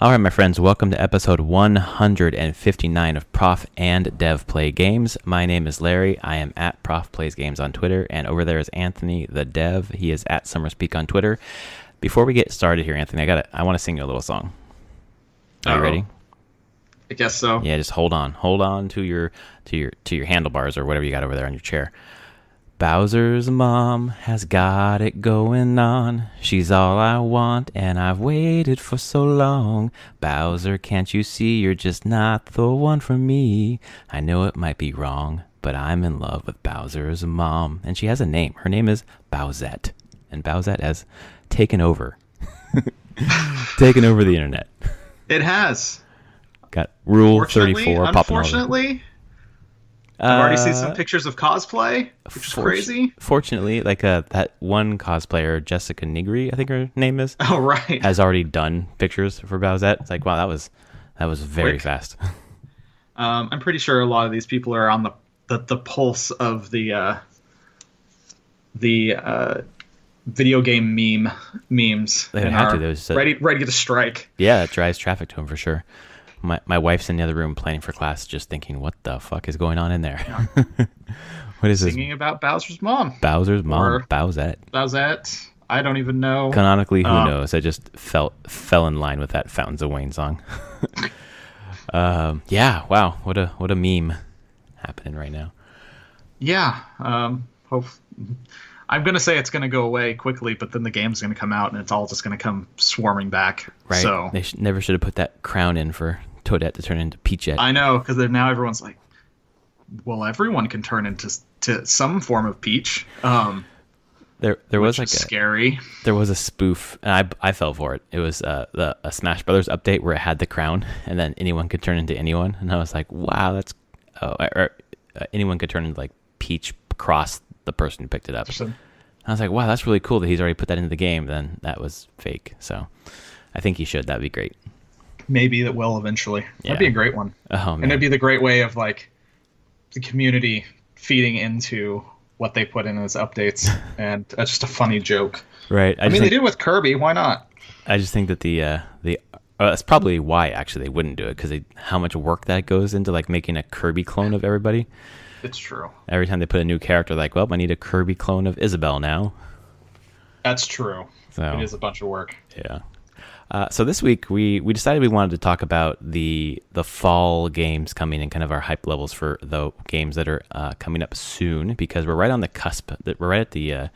All right, my friends, welcome to episode 159 of Prof and Dev Play Games. My name is Larry. I am at Prof Plays Games on Twitter, and over there is Anthony, the Dev. He is at SummerSpeak on Twitter. Before we get started here, Anthony, I want to sing you a little song. Are you ready? I guess so. Yeah, just hold on to your handlebars or whatever you got over there on your chair. Bowser's mom has got it going on. She's all I want, and I've waited for so long. Bowser, can't you see you're just not the one for me? I know it might be wrong, but I'm in love with Bowser's mom. And she has a name. Her name is Bowsette. And Bowsette has taken over. Taken over the internet. It has. Got Rule 34 popping Unfortunately, I've already seen some pictures of cosplay, which is crazy. Fortunately, like that one cosplayer, Jessica Nigri, I think her name is. Oh, right. Has already done pictures for Bowsette. It's like, wow, that was very fast. I'm pretty sure a lot of these people are on the pulse of the video game memes. They have to. There's ready to get a strike. Yeah, it drives traffic to them for sure. My wife's in the other room planning for class, just thinking, what the fuck is going on in there? Yeah. What is Singing about Bowser's mom. Bowser's mom, Or Bowsette. Bowsette. I don't even know. Canonically, who knows? I just fell in line with that Fountains of Wayne song. Yeah, wow, what a meme happening right now. Yeah, I'm going to say it's going to go away quickly, but then the game's going to come out and it's all just going to come swarming back. Right. So They never should have put that crown in for Toadette to turn into Peachette. I know, because now everyone's like, well, everyone can turn into some form of Peach. There was like scary. There was a spoof, and I fell for it. It was a Smash Brothers update where it had the crown, and then anyone could turn into anyone. And I was like, wow, that's anyone could turn into like Peach across the person who picked it up. I was like, wow, that's really cool that he's already put that into the game. Then that was fake. So I think he should. That'd be great. Maybe it will eventually. Yeah. That'd be a great one. Oh, man. And it'd be the great way of like the community feeding into what they put in as updates, and that's just a funny joke. Right. I mean, they did it with Kirby. Why not? I just think that that's probably why actually they wouldn't do it, because how much work that goes into like making a Kirby clone of everybody. It's true. Every time they put a new character, like, well, I need a Kirby clone of Isabelle now. That's true. So, it is a bunch of work. Yeah. So this week we decided we wanted to talk about the fall games coming and kind of our hype levels for the games that are coming up soon, because we're right on the cusp. We're right at the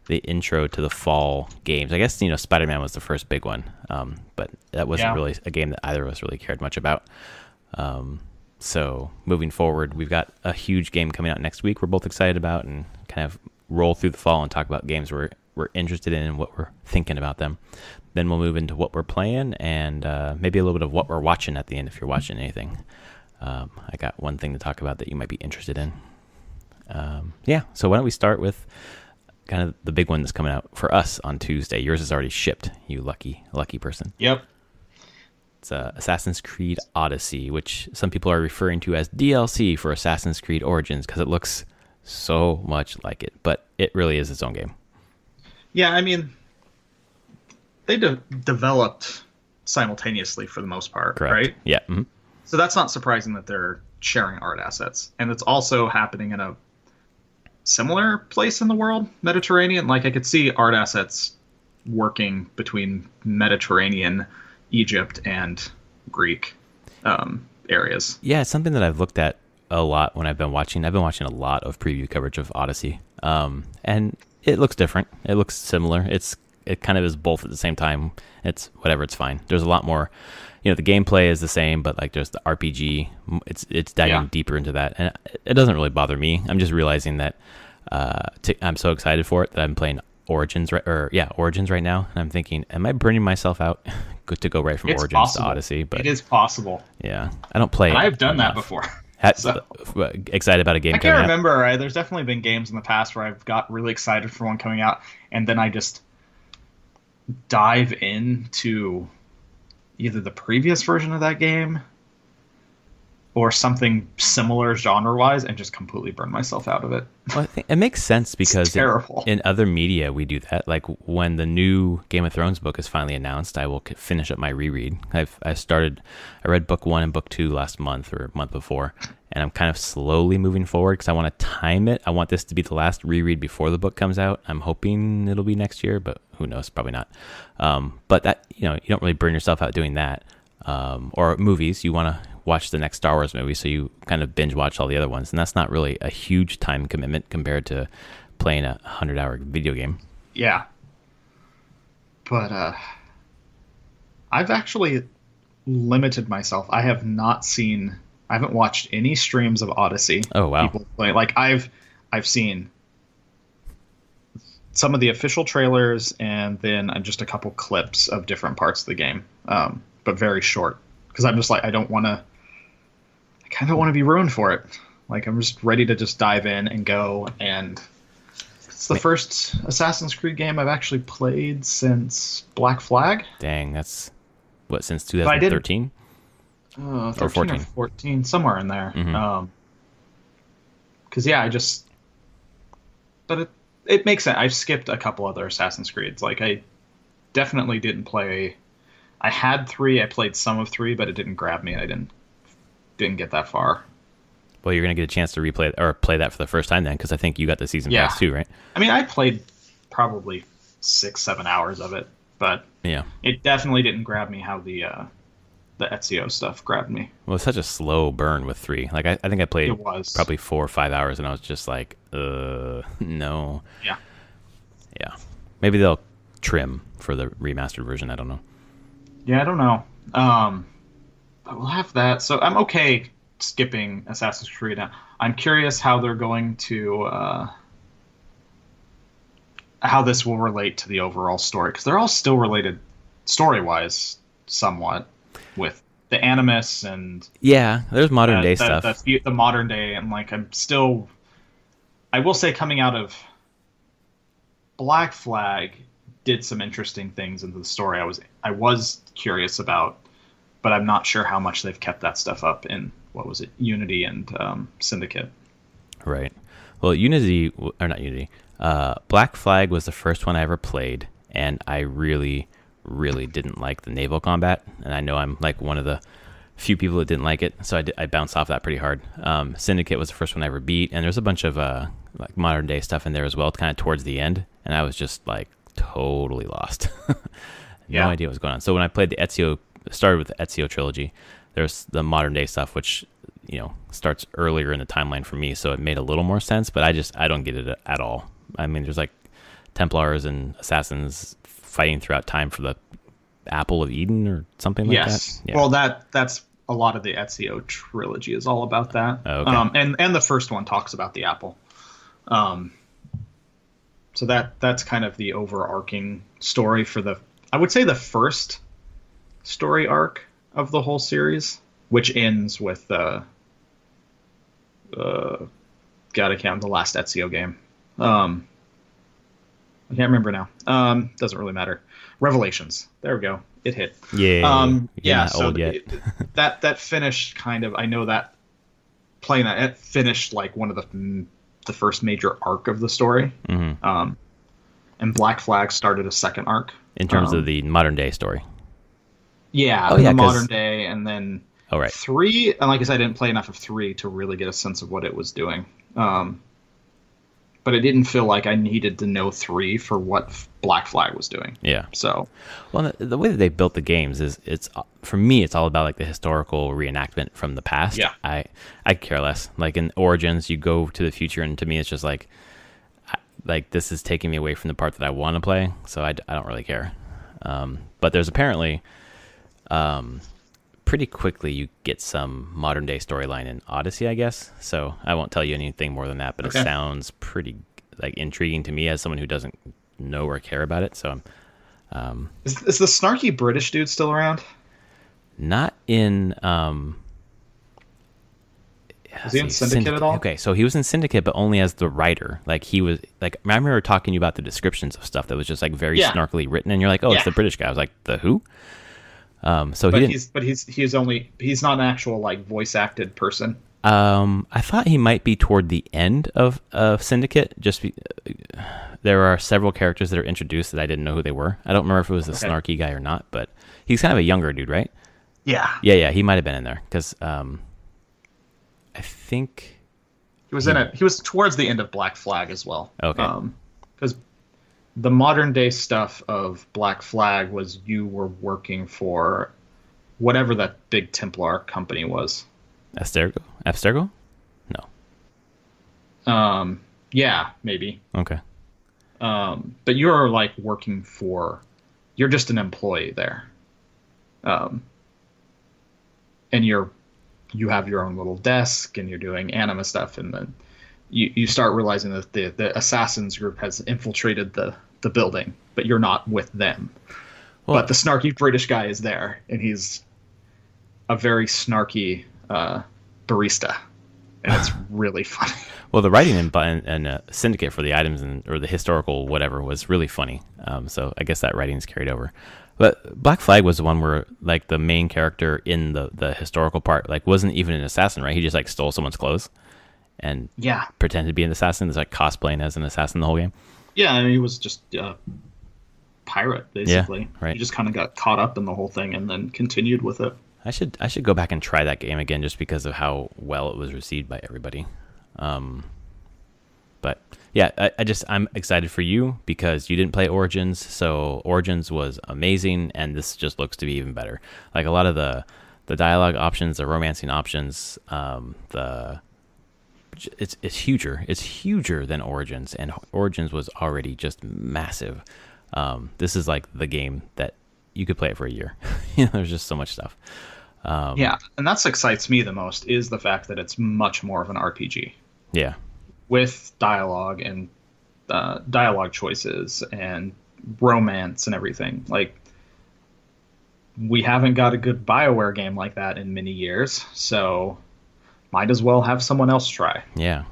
intro to the fall games. I guess Spider-Man was the first big one, but that wasn't really a game that either of us really cared much about. So moving forward, we've got a huge game coming out next week we're both excited about, and kind of roll through the fall and talk about games we're interested in and what we're thinking about them. Then we'll move into what we're playing, and maybe a little bit of what we're watching at the end if you're watching anything. I got one thing to talk about that you might be interested in. So why don't we start with kind of the big one that's coming out for us on Tuesday. Yours is already shipped, you lucky person. Yep. It's Assassin's Creed Odyssey, which some people are referring to as DLC for Assassin's Creed Origins because it looks so much like it, but it really is its own game. Yeah, I mean, they developed simultaneously for the most part, correct. Right? Yeah. Mm-hmm. So that's not surprising that they're sharing art assets. And it's also happening in a similar place in the world, Mediterranean. Like, I could see art assets working between Mediterranean, Egypt, and Greek areas. Yeah, it's something that I've looked at a lot when I've been watching. I've been watching a lot of preview coverage of Odyssey. And it looks different. It looks similar. It kind of is both at the same time. It's whatever. It's fine. There's a lot more. The gameplay is the same, but like there's the RPG. It's diving deeper into that, and it doesn't really bother me. I'm just realizing that I'm so excited for it that I'm playing Origins right now, and I'm thinking, am I burning myself out? Good to go right from Origins possible. to Odyssey, but it is possible. Yeah, I don't play. And I've done enough. that before. So, excited about a game. I can't remember. There's definitely been games in the past where I've got really excited for one coming out, and then I just dive into either the previous version of that game or something similar genre-wise and just completely burn myself out of it. Well, I think it makes sense because terrible. In other media we do that. Like when the new Game of Thrones book is finally announced, I will finish up my reread. I read book 1 and book 2 last month or month before, and I'm kind of slowly moving forward because I want to time it. I want this to be the last reread before the book comes out. I'm hoping it'll be next year, but who knows? Probably not. But that, you don't really burn yourself out doing that. Or movies, you want to watch the next Star Wars movie, so you kind of binge watch all the other ones, and that's not really a huge time commitment compared to playing a 100-hour video game. Yeah. But I've actually limited myself. I haven't watched any streams of Odyssey. Oh wow. People play. Like I've seen some of the official trailers and then just a couple clips of different parts of the game. But very short, because I'm just like, I kind of want to be ruined for it. Like, I'm just ready to just dive in and go. And it's the first Assassin's Creed game I've actually played since Black Flag. Dang, that's what, since 2013? 13 or 14? Or 14, somewhere in there. Mm-hmm. But it makes sense. I've skipped a couple other Assassin's Creeds. Like, I definitely didn't play. I had 3. I played some of 3, but it didn't grab me. I didn't get that far. Well, you're gonna get a chance to replay or play that for the first time then, because I think you got the season pass too, right? I mean, I played probably 6-7 hours of it, but yeah, it definitely didn't grab me how the Ezio stuff grabbed me. Well, it's such a slow burn with 3. Like I think I played probably 4 or 5 hours, and I was just like, no. Yeah. Maybe they'll trim for the remastered version. I don't know. Yeah, I don't know. But we'll have that. So I'm okay skipping Assassin's Creed now. I'm curious how they're going to how this will relate to the overall story, because they're all still related story-wise somewhat with the Animus and there's modern day stuff. The modern day, and like I will say, coming out of Black Flag did some interesting things into the story I was curious about, but I'm not sure how much they've kept that stuff up in, what was it, Unity and Syndicate. Right. Well, Black Flag was the first one I ever played, and I really, really didn't like the naval combat, and I know I'm like one of the few people that didn't like it, so I bounced off that pretty hard. Syndicate was the first one I ever beat, and there's a bunch of like modern day stuff in there as well, kind of towards the end, and I was just like totally lost. No idea what was going on. So when I played started with the Ezio trilogy, there's the modern day stuff, which starts earlier in the timeline for me, so it made a little more sense, but I don't get it at all. I mean, there's like Templars and assassins fighting throughout time for the Apple of Eden or something like that. Yeah. Well, that's a lot of the Ezio trilogy is all about that. Oh, okay. And the first one talks about the Apple. So that's kind of the overarching story for I would say the first story arc of the whole series, which ends with the last Ezio game. I can't remember now. Doesn't really matter. Revelations. There we go. It hit. Yeah. Yeah. So old yet. that finished kind of. I know that playing that, it finished like one of the first major arc of the story. Mm-hmm. And Black Flag started a second arc in terms of the modern day story. Yeah. The modern day, and then 3. And like I said, I didn't play enough of 3 to really get a sense of what it was doing. But I didn't feel like I needed to know 3 for what Black Flag was doing. Yeah. So, well, the way that they built the games is for me, it's all about like the historical reenactment from the past. Yeah. I care less. Like in Origins, you go to the future, and to me, it's just like this is taking me away from the part that I want to play. So I don't really care. But there's apparently, pretty quickly you get some modern day storyline in Odyssey, I guess. So I won't tell you anything more than that, but It sounds pretty like intriguing to me as someone who doesn't know or care about it. So is the snarky British dude still around? Not in was he in Syndicate at all? Okay, so he was in Syndicate, but only as the writer. Like he was like, I remember talking to you about the descriptions of stuff that was just like very snarkily written, and you're like, oh, it's the British guy. I was like, the who? So But he didn't. he's not an actual like voice acted person. I thought he might be toward the end of Syndicate. There are several characters that are introduced that I didn't know who they were. I don't remember if it was the Okay. snarky guy or not, but he's kind of a younger dude, right? Yeah. Yeah, he might have been in there because I think He was in it. He was towards the end of Black Flag as well. Okay. Because the modern day stuff of Black Flag was you were working for whatever that big Templar company was. Abstergo? No. Yeah, maybe. Okay. But you're like working for. You're just an employee there. And you have your own little desk and you're doing anima stuff, and then you start realizing that the assassins group has infiltrated the building, but you're not with them. Well, But the snarky British guy is there, and he's a very snarky barista, and it's really funny. Well, the writing in Syndicate for the items or the historical whatever was really funny. So I guess that writing's carried over. But Black Flag was the one where like the main character in the historical part like wasn't even an assassin, right? He just like stole someone's clothes and Yeah, pretended to be an assassin. It's like cosplaying as an assassin the whole game. yeah. I mean, he was just a pirate basically. Yeah, right. He just kind of got caught up in the whole thing and then continued with it. I should go back and try that game again just because of how well it was received by everybody. But yeah, I'm excited for you because you didn't play Origins, so Origins was amazing, and this just looks to be even better. Like a lot of the dialogue options, the romancing options, it's huger. It's huger than Origins, and Origins was already just massive. This is like the game that you could play it for a year. There's just so much stuff. Yeah, and that's excites me the most is the fact that it's much more of an RPG. Yeah. With dialogue and dialogue choices and romance and everything. Like, we haven't got a good BioWare game like that in many years, so might as well have someone else try. Yeah.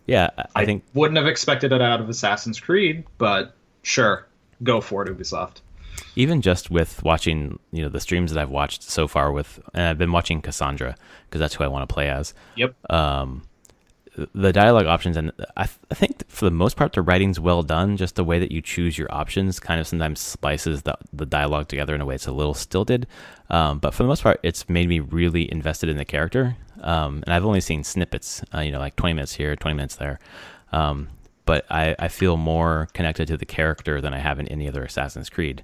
Yeah, I think wouldn't have expected it out of Assassin's Creed, but sure, go for it, Ubisoft. even just with watching, the streams that I've watched so far and I've been watching Cassandra because that's who I want to play as. Yep. The dialogue options, and I think for the most part the writing's well done. Just the way that you choose your options kind of sometimes splices the dialogue together in a way it's a little stilted, but for the most part it's made me really invested in the character, and I've only seen snippets, like 20 minutes here, 20 minutes there, but I feel more connected to the character than I have in any other Assassin's Creed,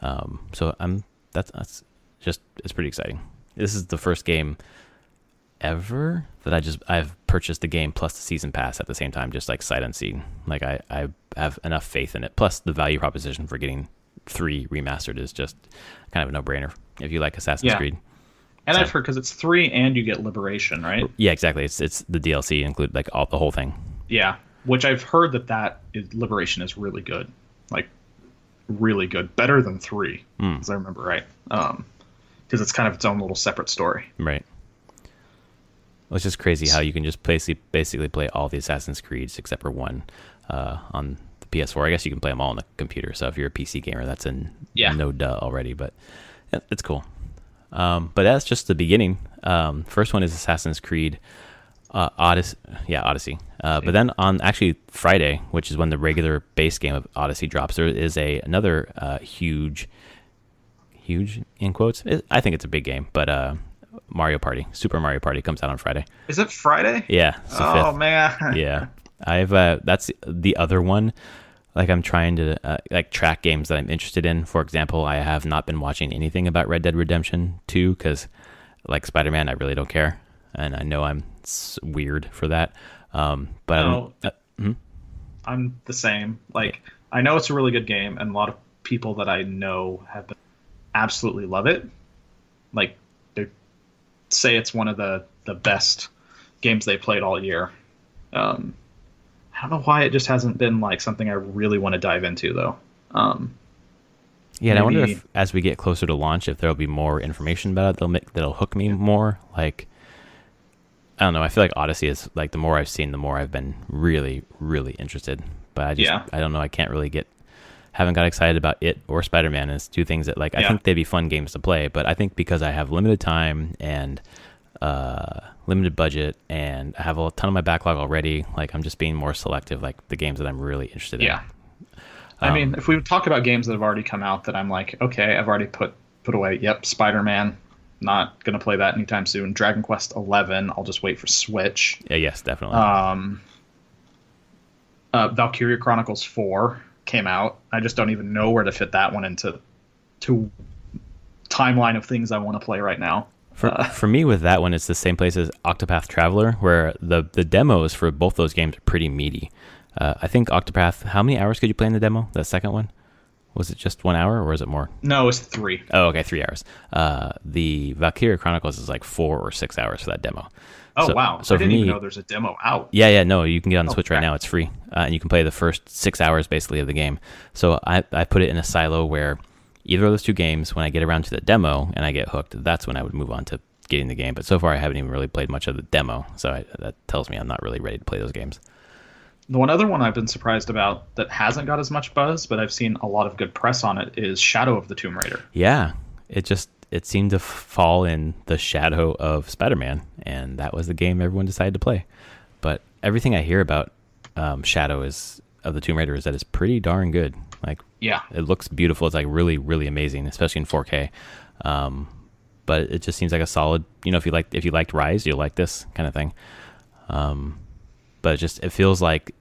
so that's just, it's pretty exciting. This is the first game ever that I've purchased the game plus the season pass at the same time, just like sight unseen. Like I have enough faith in it. Plus the value proposition for getting 3 remastered is just kind of a no-brainer if you like Assassin's Creed. And I've heard because it's 3 and you get Liberation, right? Yeah, exactly. It's the DLC include like the whole thing. Yeah, which I've heard that Liberation is really good, like really good, better than 3, as I remember right. Because it's kind of its own little separate story. Right. Well, it's just crazy how you can just basically play all the Assassin's Creeds except for one on the PS4. I guess you can play them all on the computer. So if you're a PC gamer, that's no duh already. But yeah, it's cool. But that's just the beginning. First one is Assassin's Creed Odyssey. Yeah, Odyssey. But then on actually Friday, which is when the regular base game of Odyssey drops, there is another huge in quotes. I think it's a big game, but Super Mario Party comes out on Friday. Is it Friday? Yeah. It's the 5th. Man. Yeah. I've that's the other one. Like I'm trying to track games that I'm interested in. For example, I have not been watching anything about Red Dead Redemption 2 because, like Spider-Man, I really don't care, and I know I'm weird for that. But I'm the same. Like I know it's a really good game, and a lot of people that I know absolutely love it. Like they say it's one of the best games they played all year. I don't know why it just hasn't been like something I really want to dive into though. Yeah, and I wonder if as we get closer to launch, if there'll be more information about it that'll hook me more. Like, I don't know. I feel like Odyssey is like the more I've seen, the more I've been really, really interested. But I don't know. I can't really get haven't got excited about it or Spider-Man. It's two things that like I think they'd be fun games to play, but I think because I have limited time and limited budget and I have a ton of my backlog already, like I'm just being more selective, like the games that I'm really interested in. Yeah. I mean, if we talk about games that have already come out that I'm like, okay, I've already put away. Yep, Spider-Man. Not gonna play that anytime soon. Dragon Quest 11. I'll just wait for Switch. Yeah, yes, definitely. Valkyria Chronicles 4 came out. I just don't even know where to fit that one into timeline of things I want to play right now. For me with that one, it's the same place as Octopath Traveler, where the demos for both those games are pretty meaty. I think Octopath, how many hours could you play in the demo? The second one? Was it just 1 hour or was it more? No, it was 3. Oh, okay, 3 hours. The Valkyria Chronicles is like 4 or 6 hours for that demo. Oh, wow. So I didn't even know there's a demo out. Yeah, no, you can get on the Switch right now. It's free. And you can play the first 6 hours basically of the game. So I put it in a silo where either of those two games, when I get around to the demo and I get hooked, that's when I would move on to getting the game. But so far I haven't even really played much of the demo. So that tells me I'm not really ready to play those games. The one other one I've been surprised about that hasn't got as much buzz, but I've seen a lot of good press on it, is Shadow of the Tomb Raider. Yeah, it seemed to fall in the shadow of Spider-Man, and that was the game everyone decided to play. But everything I hear about Shadow of the Tomb Raider is that it's pretty darn good. Like, yeah, it looks beautiful. It's like really, really amazing, especially in 4K. But it just seems like a solid. If you liked Rise, you'll like this kind of thing. But it feels like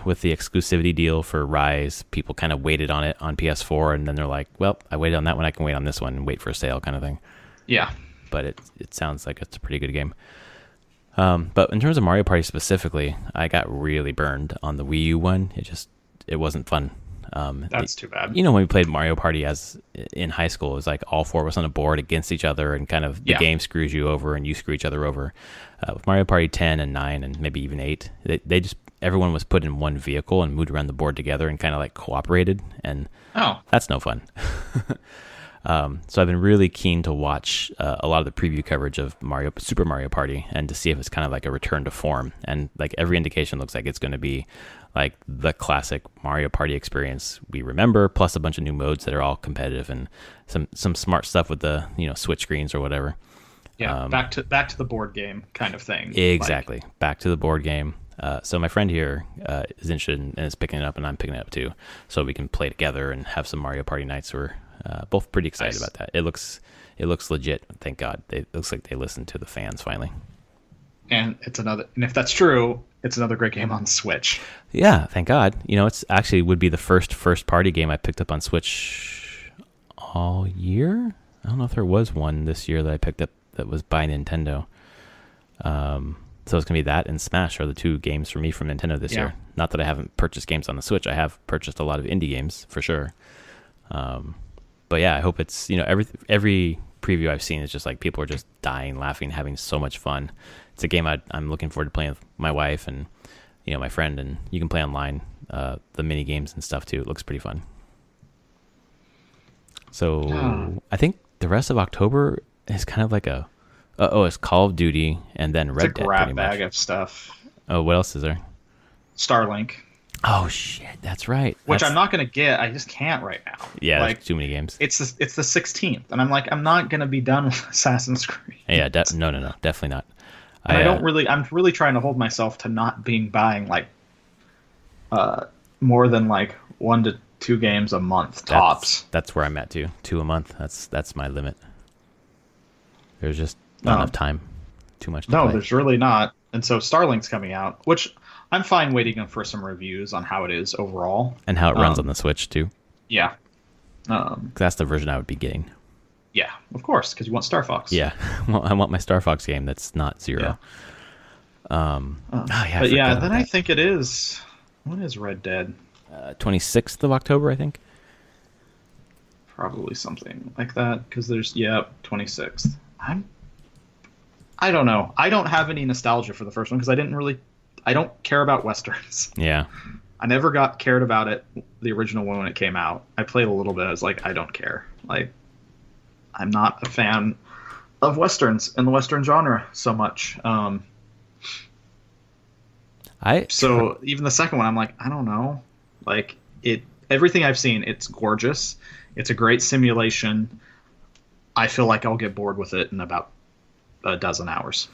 with the exclusivity deal for Rise, people kind of waited on it on PS4, and then they're like, well, I waited on that one, I can wait on this one and wait for a sale kind of thing. Yeah. But it sounds like it's a pretty good game. But in terms of Mario Party specifically, I got really burned on the Wii U one. It wasn't fun. That's too bad. When we played Mario Party in high school, it was like all four of us on a board against each other, and kind of the game screws you over and you screw each other over. With Mario Party 10 and 9 and maybe even 8, everyone was put in one vehicle and moved around the board together and kind of like cooperated, and that's no fun. So I've been really keen to watch a lot of the preview coverage of Super Mario Party, and to see if it's kind of like a return to form. And like every indication looks like it's going to be like the classic Mario Party experience we remember, plus a bunch of new modes that are all competitive and some smart stuff with the switch screens or whatever. Yeah, back to the board game kind of thing. Exactly, back to the board game. So my friend here is interested and is picking it up, and I'm picking it up too, so we can play together and have some Mario Party nights. We're both pretty excited about that. It looks legit. Thank God. It looks like they listened to the fans finally. And if that's true, it's another great game on Switch. Yeah, thank God. It's actually would be the first party game I picked up on Switch all year. I don't know if there was one this year that I picked up that was by Nintendo. So it's going to be that and Smash are the two games for me from Nintendo this year. Not that I haven't purchased games on the Switch. I have purchased a lot of indie games for sure. But yeah, I hope it's, every preview I've seen is just like people are just dying, laughing, having so much fun. It's a game I'm looking forward to playing with my wife and, my friend, and you can play online, the mini games and stuff too. It looks pretty fun. So I think the rest of October is kind of like it's Call of Duty and then Red Dead. It's a grab bag of stuff. Oh, what else is there? Starlink. Oh shit, that's right. Which I'm not gonna get. I just can't right now. Yeah, like too many games. It's the 16th, and I'm like, I'm not gonna be done with Assassin's Creed. Yeah, no, definitely not. And I'm really trying to hold myself to not buying like more than like 1 to 2 games a month tops. That's where I'm at too. 2 a month. That's my limit. There's just not enough time. Too much to play. There's really not. And so Starlink's coming out, which I'm fine waiting for some reviews on how it is overall. And how it runs on the Switch too. Yeah. 'Cause that's the version I would be getting. Yeah, of course, because you want Star Fox. Yeah, well, I want my Star Fox game that's not Zero. Yeah. Then I think it is. When is Red Dead? 26th of October, I think. Probably something like that, because there's 26th. I don't know. I don't have any nostalgia for the first one because I don't care about westerns. Yeah. I never cared about it, the original one, when it came out. I played a little bit. I was like, I don't care. Like, I'm not a fan of westerns and the western genre so much. So even the second one, I'm like, I don't know. Like, it everything I've seen, it's gorgeous. It's a great simulation. I feel like I'll get bored with it in about a dozen hours.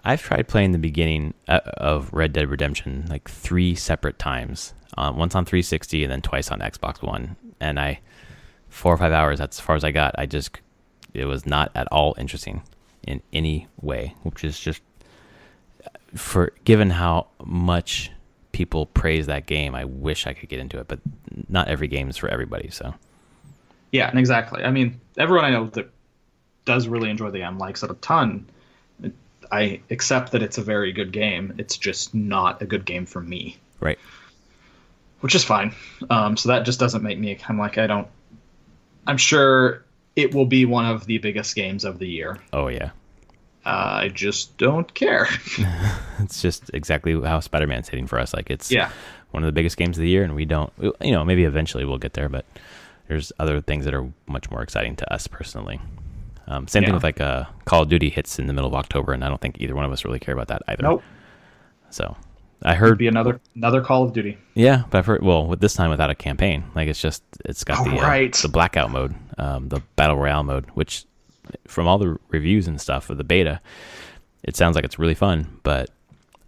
I've tried playing the beginning of Red Dead Redemption like 3 separate times. Once on 360 and then twice on Xbox One. And 4 or 5 hours, that's as far as I got. It was not at all interesting in any way, which is just, given how much people praise that game, I wish I could get into it, but not every game is for everybody, so. Yeah, and exactly. I mean, everyone I know that does really enjoy the game likes it a ton. I accept that it's a very good game. It's just not a good game for me. Right. Which is fine. So that just doesn't make me, I'm sure it will be one of the biggest games of the year. Oh, yeah. I just don't care. It's just exactly how Spider-Man's hitting for us. Like, it's one of the biggest games of the year, and we don't, maybe eventually we'll get there, but there's other things that are much more exciting to us personally. Same thing with like Call of Duty hits in the middle of October, and I don't think either one of us really care about that either. Nope. So I heard it'd be another Call of Duty. Yeah, but I've heard, with this time without a campaign. Like it's got the blackout mode, the battle royale mode, which from all the reviews and stuff of the beta, it sounds like it's really fun. But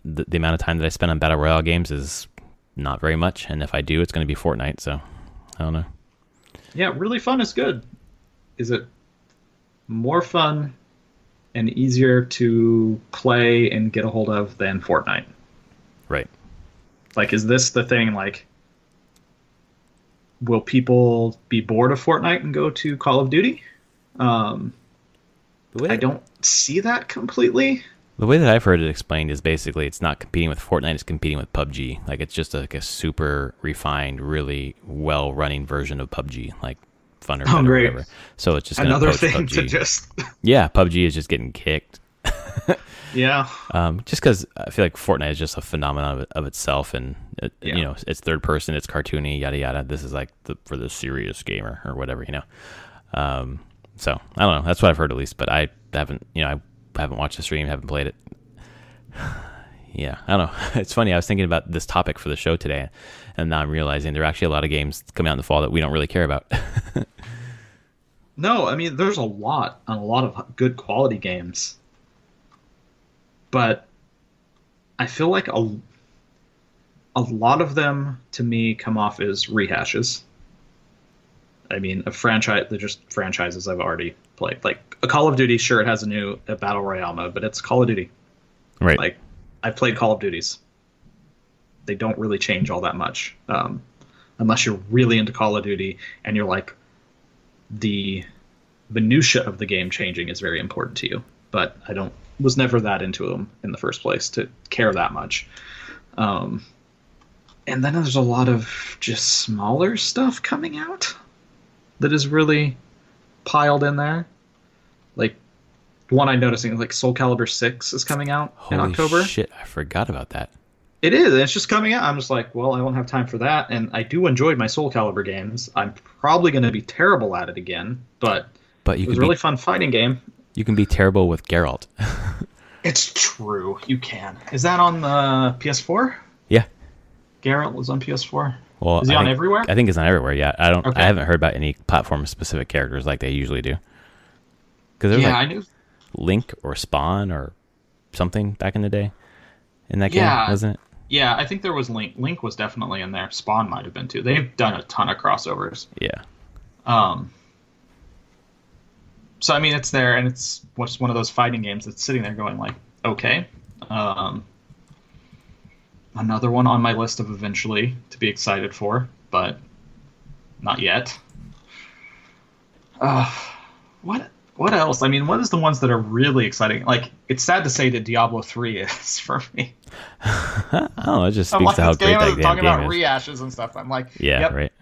the amount of time that I spend on battle royale games is not very much, and if I do, it's going to be Fortnite. So I don't know. Yeah, really fun is good. Is it more fun and easier to play and get a hold of than Fortnite? Right. Like, is this the thing, like, will people be bored of Fortnite and go to Call of Duty? I don't see that completely. The way that I've heard it explained is basically it's not competing with Fortnite, it's competing with PUBG. Like, it's just like a super refined, really well-running version of PUBG, like funner, better, great. Whatever. So it's just another thing PUBG. To just... Yeah, PUBG is just getting kicked. Yeah. Just because I feel like Fortnite is just a phenomenon of itself, and it's third person, it's cartoony, yada yada. This is like for the serious gamer or whatever, So I don't know. That's what I've heard at least, but I haven't, I haven't watched the stream, haven't played it. Yeah, I don't know. It's funny. I was thinking about this topic for the show today, and now I'm realizing there are actually a lot of games coming out in the fall that we don't really care about. No, I mean, there's a lot of good quality games. But I feel like a lot of them, to me, come off as rehashes. I mean, they're just franchises I've already played. Like, a Call of Duty, sure, it has a Battle Royale mode, but it's Call of Duty. Right. Like, I've played Call of Duties. They don't really change all that much. Unless you're really into Call of Duty and you're like, the minutia of the game changing is very important to you. But I was never that into them in the first place to care that much. And then there's a lot of just smaller stuff coming out that is really piled in there. Like, one I'm noticing, like Soul Calibur 6 is coming out in October. Holy shit, I forgot about that. It is, and it's just coming out. I'm just like, well, I won't have time for that. And I do enjoy my Soul Calibur games. I'm probably going to be terrible at it again, but it was a really fun fighting game. You can be terrible with Geralt. It's true. You can. Is that on the PS4? Yeah. Geralt was on PS4? Well, is he on everywhere? I think it's on everywhere, yeah. Okay. I haven't heard about any platform-specific characters like they usually do. Because there was I knew. Link or Spawn or something back in the day in that game, wasn't it? Yeah, I think there was Link. Link was definitely in there. Spawn might have been too. They've done a ton of crossovers. Yeah. So, I mean, it's there, and it's one of those fighting games that's sitting there going, like, okay. Another one on my list of eventually to be excited for, but not yet. What else? I mean, what is the ones that are really exciting? Like, it's sad to say that Diablo 3 is for me. Oh, it just speaks to how great that game is. Talking about rehashes and stuff, I'm like, yeah, yep, right.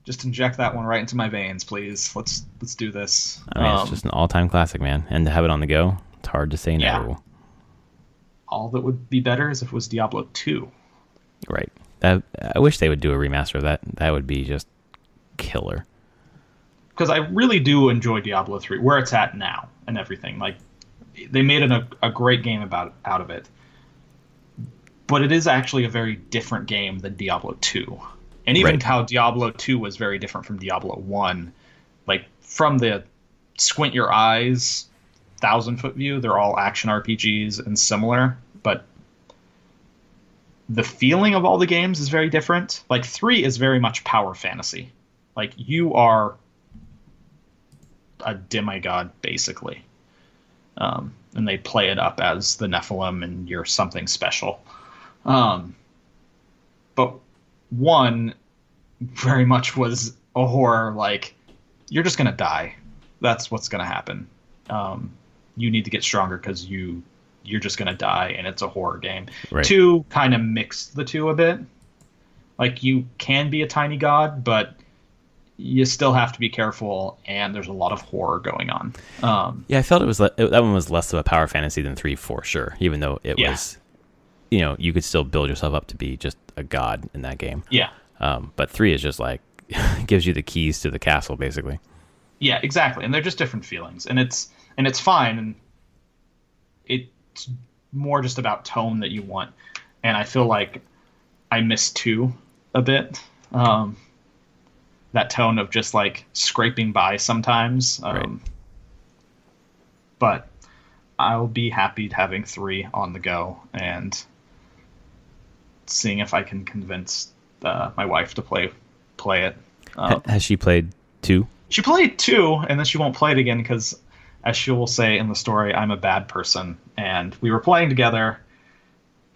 Just inject that one right into my veins, please. Let's do this. I mean, it's just an all-time classic, man. And to have it on the go, it's hard to say no. Yeah. All that would be better is if it was Diablo 2. Right. I wish they would do a remaster of that. That would be just killer. Because I really do enjoy Diablo 3, where it's at now and everything. Like, they made a great game out of it. But it is actually a very different game than Diablo 2. And even Right. how Diablo 2 was very different from Diablo 1. Like, from the squint your eyes, 1,000-foot view, they're all action RPGs and similar, but the feeling of all the games is very different. Like, 3 is very much power fantasy. Like, you are a demigod, basically. And they play it up as the Nephilim and you're something special. But 1 very much was a horror, like, you're just going to die. That's what's going to happen. You need to get stronger because you're just going to die, and it's a horror game. Right. 2 kind of mixed the two a bit. Like, you can be a tiny god, but you still have to be careful, and there's a lot of horror going on. Yeah, I felt that one was less of a power fantasy than 3 for sure, even though it was, you could still build yourself up to be just a god in that game. Yeah. But 3 is just like, gives you the keys to the castle, basically. Yeah, exactly. And they're just different feelings. And it's fine. And it's more just about tone that you want. And I feel like I miss 2 a bit. That tone of just like scraping by sometimes. Right. But I'll be happy having 3 on the go and seeing if I can convince my wife to play it. Has she played 2? She played 2, and then she won't play it again because, as she will say in the story, I'm a bad person. And we were playing together,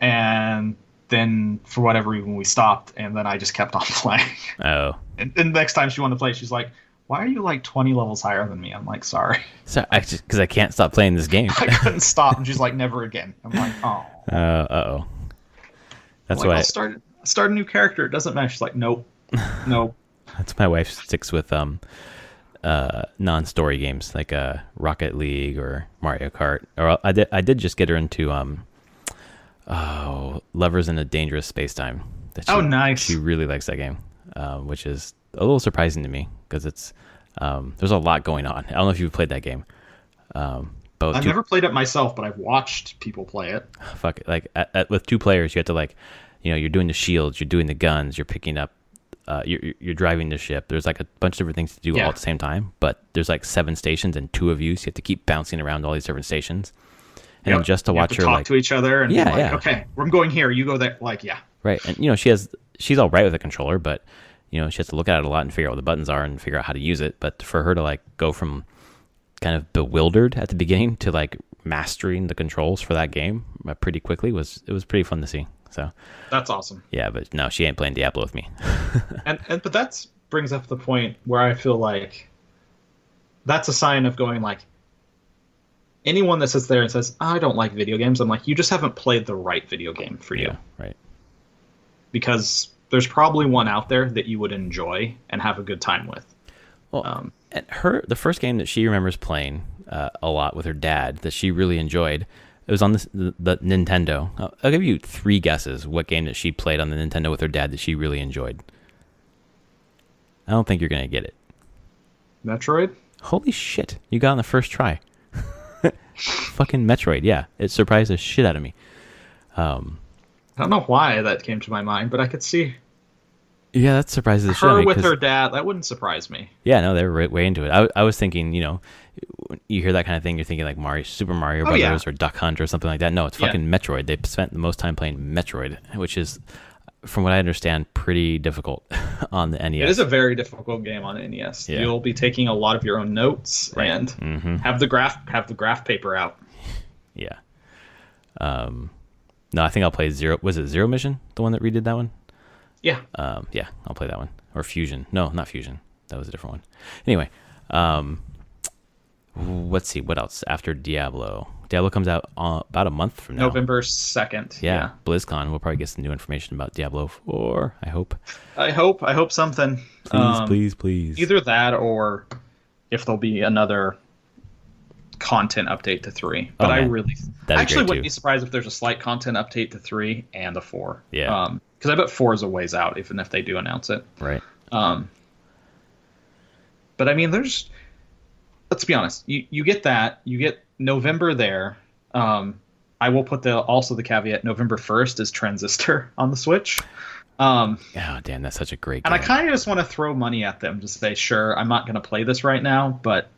and then for whatever reason we stopped, and then I just kept on playing. Oh. And next time she wanted to play, she's like, "Why are you like 20 levels higher than me?" I'm like, "Sorry." So because I can't stop playing this game. I couldn't stop, and she's like, "Never again." I'm like, "Oh." Uh-oh. That's like, why I'll start a new character. It doesn't matter. She's like, "Nope, nope." That's my wife sticks with non-story games like Rocket League or Mario Kart. Or I did just get her into Lovers in a Dangerous Space-Time. Nice. She really likes that game, which is a little surprising to me because it's there's a lot going on. I don't know if you've played that game. But I've never played it myself, but I've watched people play it. Fuck it. Like with 2 players, you have to you're doing the shields, you're doing the guns, you're picking up. You're driving the ship. There's like a bunch of different things to do all at the same time, but there's like 7 stations and 2 of you, so you have to keep bouncing around all these different stations. And then just to watch her talk to each other and be like, yeah. "Okay, I'm going here, you go there." Like, yeah. Right. And she's all right with a controller, but she has to look at it a lot and figure out what the buttons are and figure out how to use it. But for her to like go from kind of bewildered at the beginning to like mastering the controls for that game pretty quickly was pretty fun to see. So That's awesome. Yeah, but no, she ain't playing Diablo with me. But that brings up the point where I feel like that's a sign of going like, anyone that sits there and says, "I don't like video games," I'm like, you just haven't played the right video game for you. Yeah, right. Because there's probably one out there that you would enjoy and have a good time with. Well, and the first game that she remembers playing a lot with her dad that she really enjoyed, it was on the Nintendo. I'll give you 3 guesses what game that she played on the Nintendo with her dad that she really enjoyed. I don't think you're going to get it. Metroid? Holy shit. You got on the first try. Fucking Metroid, yeah. It surprised the shit out of me. I don't know why that came to my mind, but I could see yeah, that surprises the shit out of me. Her with her dad, that wouldn't surprise me. Yeah, no, they were way into it. I was thinking, you hear that kind of thing, you're thinking like Super Mario Brothers or Duck Hunt or something like that. No, it's fucking Metroid. They spent the most time playing Metroid, which is, from what I understand, pretty difficult on the NES. It is a very difficult game on the NES. Yeah. You'll be taking a lot of your own notes and have the graph paper out. Yeah. No, I think I'll play Zero. Was it Zero Mission, the one that redid that one? Yeah. Yeah, I'll play that one. Or Fusion. No, not Fusion. That was a different one. Anyway, let's see. What else after Diablo? Diablo comes out about a month from now. November 2nd. Yeah, BlizzCon. We'll probably get some new information about Diablo 4, I hope. I hope something. Please. Either that or if there'll be another content update to 3. But I really actually wouldn't be surprised if there's a slight content update to 3 and a 4. Yeah. Because I bet 4 is a ways out, even if they do announce it. Right. But I mean, let's be honest. You get that. You get November there. I will put also the caveat, November 1st is Transistor on the Switch. Oh, damn, that's such a great And I game. kind of just want to throw money at them to say, sure, I'm not going to play this right now, but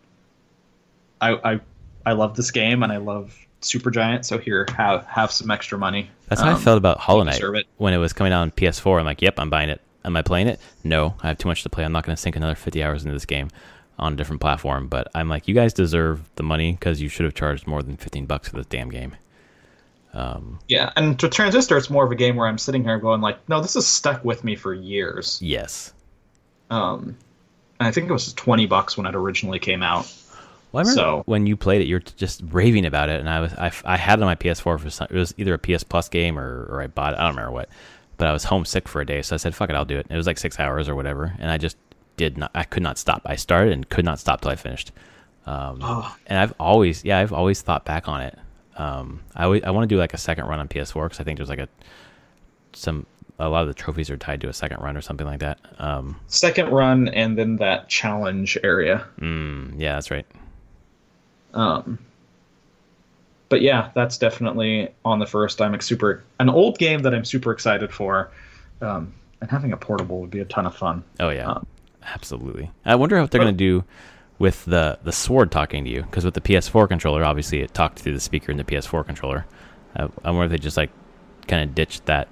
I I love this game and I love Supergiant, so here, have some extra money. That's how I felt about Hollow You Knight deserve it. when it was coming out on PS4. I'm like, yep, I'm buying it. Am I playing it? No, I have too much to play. I'm not going to sink another 50 hours into this game on a different platform. But I'm like, you guys deserve the money because you should have charged more than $15 for this damn game. Yeah, and to Transistor, it's more of a game where I'm sitting here going like, no, this has stuck with me for years. Yes. And I think it was $20 when it originally came out. Well, I remember So when you played it, you were just raving about it, and I had it on my PS4 for some. It was either a PS Plus game or I bought it. I don't remember what, but I was homesick for a day, so I said, "Fuck it, I'll do it." And it was like 6 hours or whatever, and I just did not. I could not stop. I started and could not stop till I finished. And I've always thought back on it. I want to do like a second run on PS4 because I think there's like a lot of the trophies are tied to a second run or something like that. second run and then that challenge area. Yeah, that's right. But yeah, that's definitely on the first. An old game that I'm super excited for, and having a portable would be a ton of fun. Oh yeah, absolutely. I wonder what they're going to do with the sword talking to you, because with the PS4 controller, obviously it talked through the speaker in the PS4 controller. I wonder if they just like kind of ditched that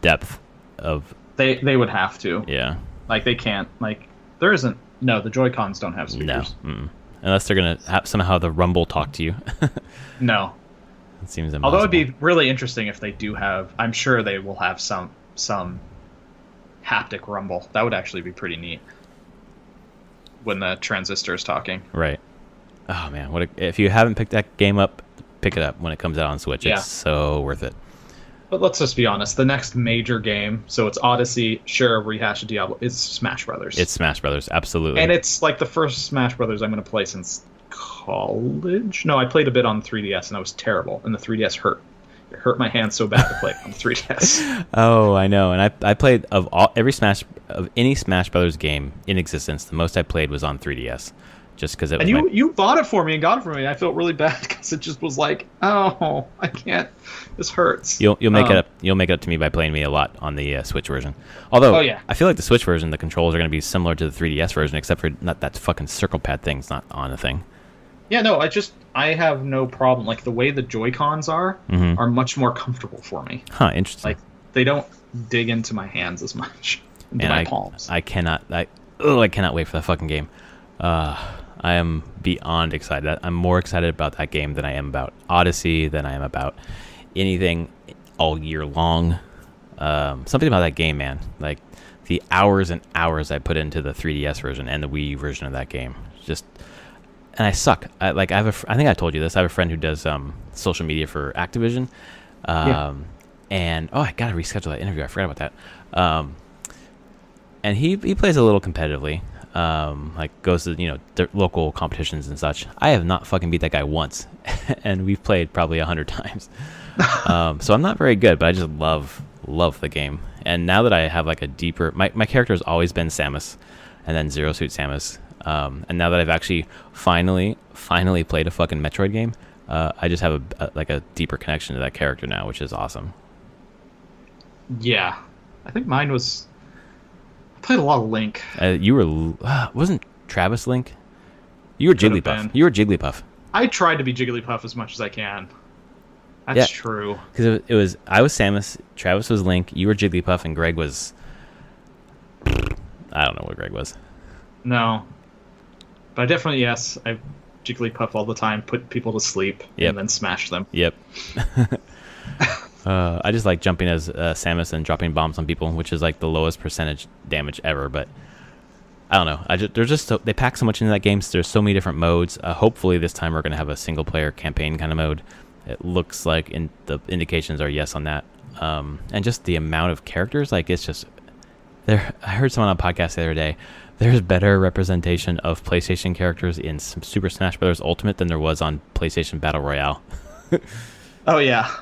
depth of. They would have to. Yeah. Like they can't. Like there isn't. No, the Joy-Cons don't have No. speakers. Unless they're going to somehow the rumble talk to you. No. It seems impossible. Although it'd be really interesting if they do have. I'm sure they will have some haptic rumble. That would actually be pretty neat. When the transistor is talking. Right. Oh man, if you haven't picked that game up, pick it up when it comes out on Switch. Yeah. It's so worth it. But let's just be honest. The next major game, so it's Odyssey, sure, rehash of Diablo, it's Smash Brothers. It's Smash Brothers, absolutely. And it's like the first Smash Brothers I'm going to play since college. No, I played a bit on 3DS and I was terrible, and the 3DS hurt. It hurt my hands so bad to play on the 3DS. Oh, I know. And I played of any Smash Brothers game in existence. The most I played was on 3DS, just because it was. And you bought it for me and got it for me. And I felt really bad because it just was like, oh, I can't. This hurts. You'll make it up. You'll make it up to me by playing me a lot on the Switch version. Although, Oh, yeah. I feel like the Switch version, the controls are going to be similar to the 3DS version, except for not that fucking circle pad thing's not on the thing. Yeah, no, I have no problem. Like the way the Joy-Cons are much more comfortable for me. Huh? Interesting. Like they don't dig into my hands as much. Into my palms. I cannot wait for that fucking game. I am beyond excited. I'm more excited about that game than I am about Odyssey, than I am about anything all year long. Something about that game, man. Like the hours and hours I put into the 3DS version and the Wii U version of that game. And I suck. I think I told you this. I have a friend who does social media for Activision. And I gotta reschedule that interview. I forgot about that. And he plays a little competitively. Like goes to local competitions and such. I have not fucking beat that guy once, and we've played probably 100 times. So I'm not very good, but I just love the game. And now that I have like a deeper, my character has always been Samus, and then Zero Suit Samus. And now that I've actually finally played a fucking Metroid game, I just have a deeper connection to that character now, which is awesome. Yeah, I think mine was. I played a lot of Link. You were wasn't Travis Link? You were Jigglypuff. You were Jigglypuff. I tried to be Jigglypuff as much as I can. That's true. Because it was I was Samus, Travis was Link, you were Jigglypuff, and Greg was. I don't know what Greg was. No. But I definitely, I Jigglypuff all the time, put people to sleep, and then smash them. Yep. I just like jumping as Samus and dropping bombs on people, which is like the lowest percentage damage ever. But I don't know. They pack so much into that game. So there's so many different modes. Hopefully this time we're going to have a single player campaign kind of mode. It looks like the indications are yes on that. And just the amount of characters, like it's just there. I heard someone on a podcast the other day. There's better representation of PlayStation characters in Super Smash Bros. Ultimate than there was on PlayStation Battle Royale. Oh yeah,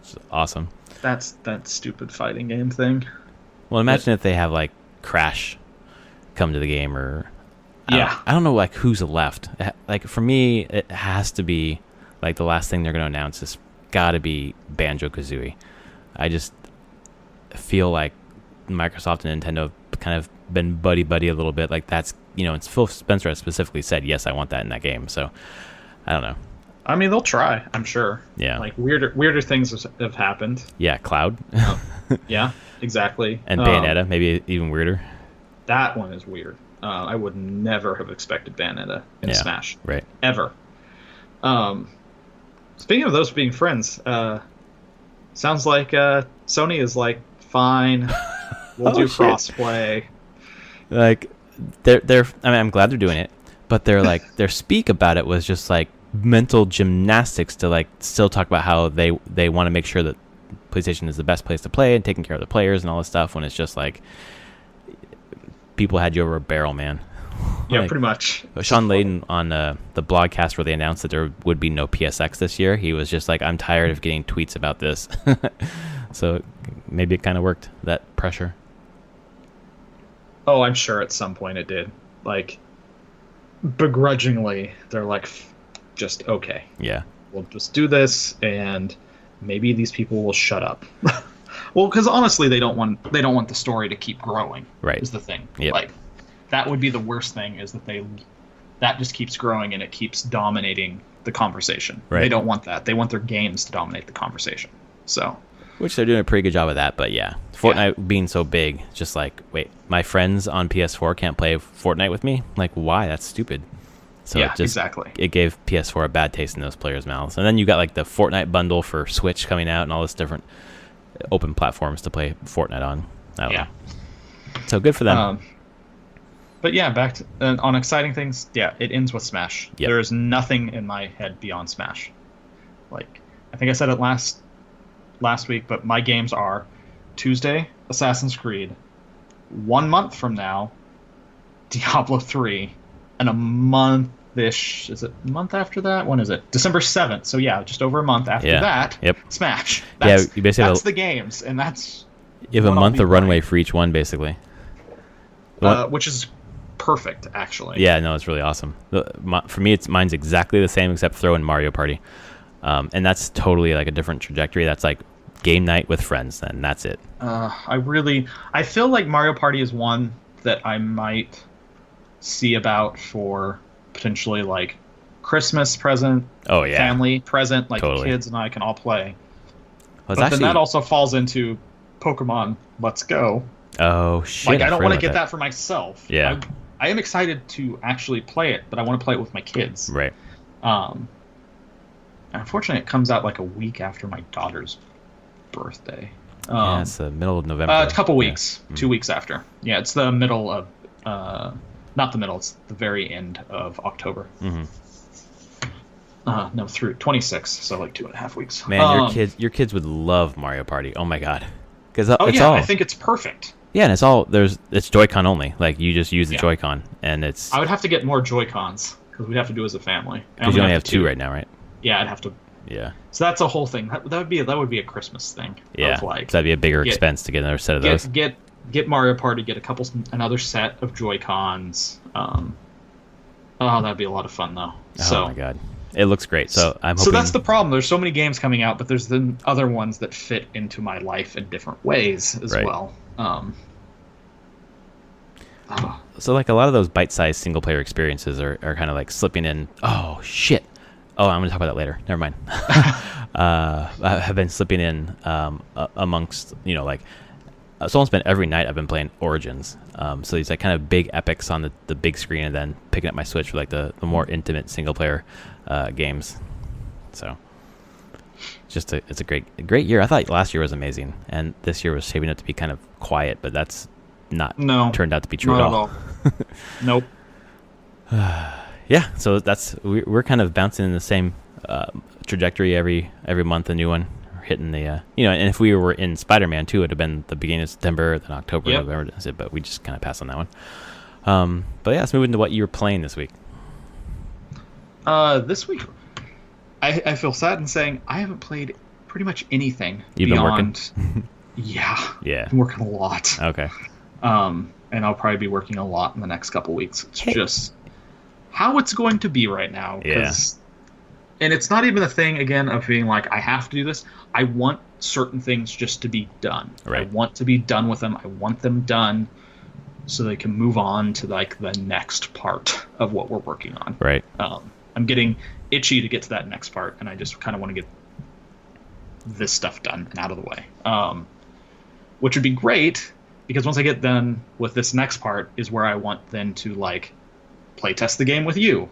it's awesome. That's that stupid fighting game thing. Well, imagine if they have like Crash come to the game, or I don't know like who's left. Like for me, it has to be like the last thing they're going to announce is got to be Banjo-Kazooie. I just feel like Microsoft and Nintendo have kind of been buddy a little bit. Like that's, it's Phil Spencer has specifically said, yes, I want that in that game. So I don't know. I mean, they'll try, I'm sure. Yeah. Like weirder things have happened. Yeah, Cloud. Yeah, exactly. And Bayonetta, maybe even weirder. That one is weird. I would never have expected Bayonetta in Smash. Right. Ever. Speaking of those being friends, sounds like Sony is like, fine, we'll do crossplay. Like, they're. I mean, I'm glad they're doing it, but they're like their speak about it was just like mental gymnastics to like still talk about how they want to make sure that PlayStation is the best place to play and taking care of the players and all this stuff. When it's just like people had you over a barrel, man. Yeah, like, pretty much. Sean Layden on the blogcast where they announced that there would be no PSX this year, he was just like, I'm tired of getting tweets about this. So maybe it kind of worked, that pressure. Oh, I'm sure at some point it did. Like, begrudgingly, they're like, just okay. Yeah. We'll just do this, and maybe these people will shut up. Well, because honestly, they don't want the story to keep growing. Right. Is the thing. Yep. Like, that would be the worst thing, is that just keeps growing and it keeps dominating the conversation. Right. They don't want that. They want their games to dominate the conversation. So. Which they're doing a pretty good job of that, but yeah. Fortnite being so big, just like, wait, my friends on PS4 can't play Fortnite with me? Like, why? That's stupid. So yeah, exactly. It gave PS4 a bad taste in those players' mouths. And then you got like the Fortnite bundle for Switch coming out and all this different open platforms to play Fortnite on. I don't know. So good for them. But yeah, back to, on exciting things. Yeah, it ends with Smash. Yep. There is nothing in my head beyond Smash. Like, I think I said it last week, but my games are Tuesday, Assassin's Creed, 1 month from now, Diablo 3, and a month-ish. Is it a month after that? When is it? December 7th. So yeah, just over a month after that. Yep. Smash. You basically that's the games, and that's. You have a month of runway for each one, basically. Which is perfect, actually. Yeah, no, it's really awesome. For me, mine's exactly the same, except throw in Mario Party, and that's totally like a different trajectory. That's like game night with friends, and that's it. I feel like Mario Party is one that I might see about for potentially like Christmas present, family present, like totally. Kids and I can all play. Well, but then that also falls into Pokemon Let's Go. Oh shit! Like I don't want to get that for myself. Yeah. I am excited to actually play it, but I want to play it with my kids. Right. Unfortunately, it comes out like a week after my daughter's birthday. Yeah, it's the middle of November. A couple weeks, 2 weeks after. Yeah, it's the middle of, not the middle. It's the very end of October. Mm-hmm. No, through 26, so like 2.5 weeks. Man, your kids would love Mario Party. Oh my god. Because I think it's perfect. Yeah, and it's Joy-Con only. Like you just use the Joy-Con, and it's. I would have to get more Joy-Cons because we'd have to do as a family. Because you only have two right now, right? Yeah, I'd have to. Yeah. So that's a whole thing. That would be a Christmas thing. Yeah. So that'd be a bigger expense to get another set of those. Get Mario Party. Get another set of Joy-Cons. That'd be a lot of fun though. Oh my god. It looks great. So I'm hoping. So that's the problem. There's so many games coming out, but there's the other ones that fit into my life in different ways as well. So like a lot of those bite-sized single-player experiences are kind of like slipping in. Oh shit! Oh, I'm gonna talk about that later. Never mind. I have been slipping in amongst like. It's almost been every night I've been playing Origins. So these like kind of big epics on the big screen, and then picking up my Switch for like the more intimate single-player games. So it's a great year. I thought last year was amazing, and this year was shaping up to be kind of quiet, but that's turned out to be true at all. Nope. Yeah, so we're kind of bouncing in the same trajectory every month, a new one. We're hitting the and if we were in Spider-Man too, it'd have been the beginning of September, then October, November, but we just kind of passed on that one. But yeah, let's move into what you were playing this week. This week, I feel sad in saying I haven't played pretty much anything. You've been working? Yeah. Yeah. I'm working a lot. Okay. And I'll probably be working a lot in the next couple weeks. It's just how it's going to be right now. Because And it's not even a thing, again, of being like, I have to do this. I want certain things just to be done. Right. I want to be done with them. I want them done so they can move on to like the next part of what we're working on. Right. I'm getting itchy to get to that next part, and I just kind of want to get this stuff done and out of the way. Which would be great, because once I get done with this next part is where I want then to like play test the game with you.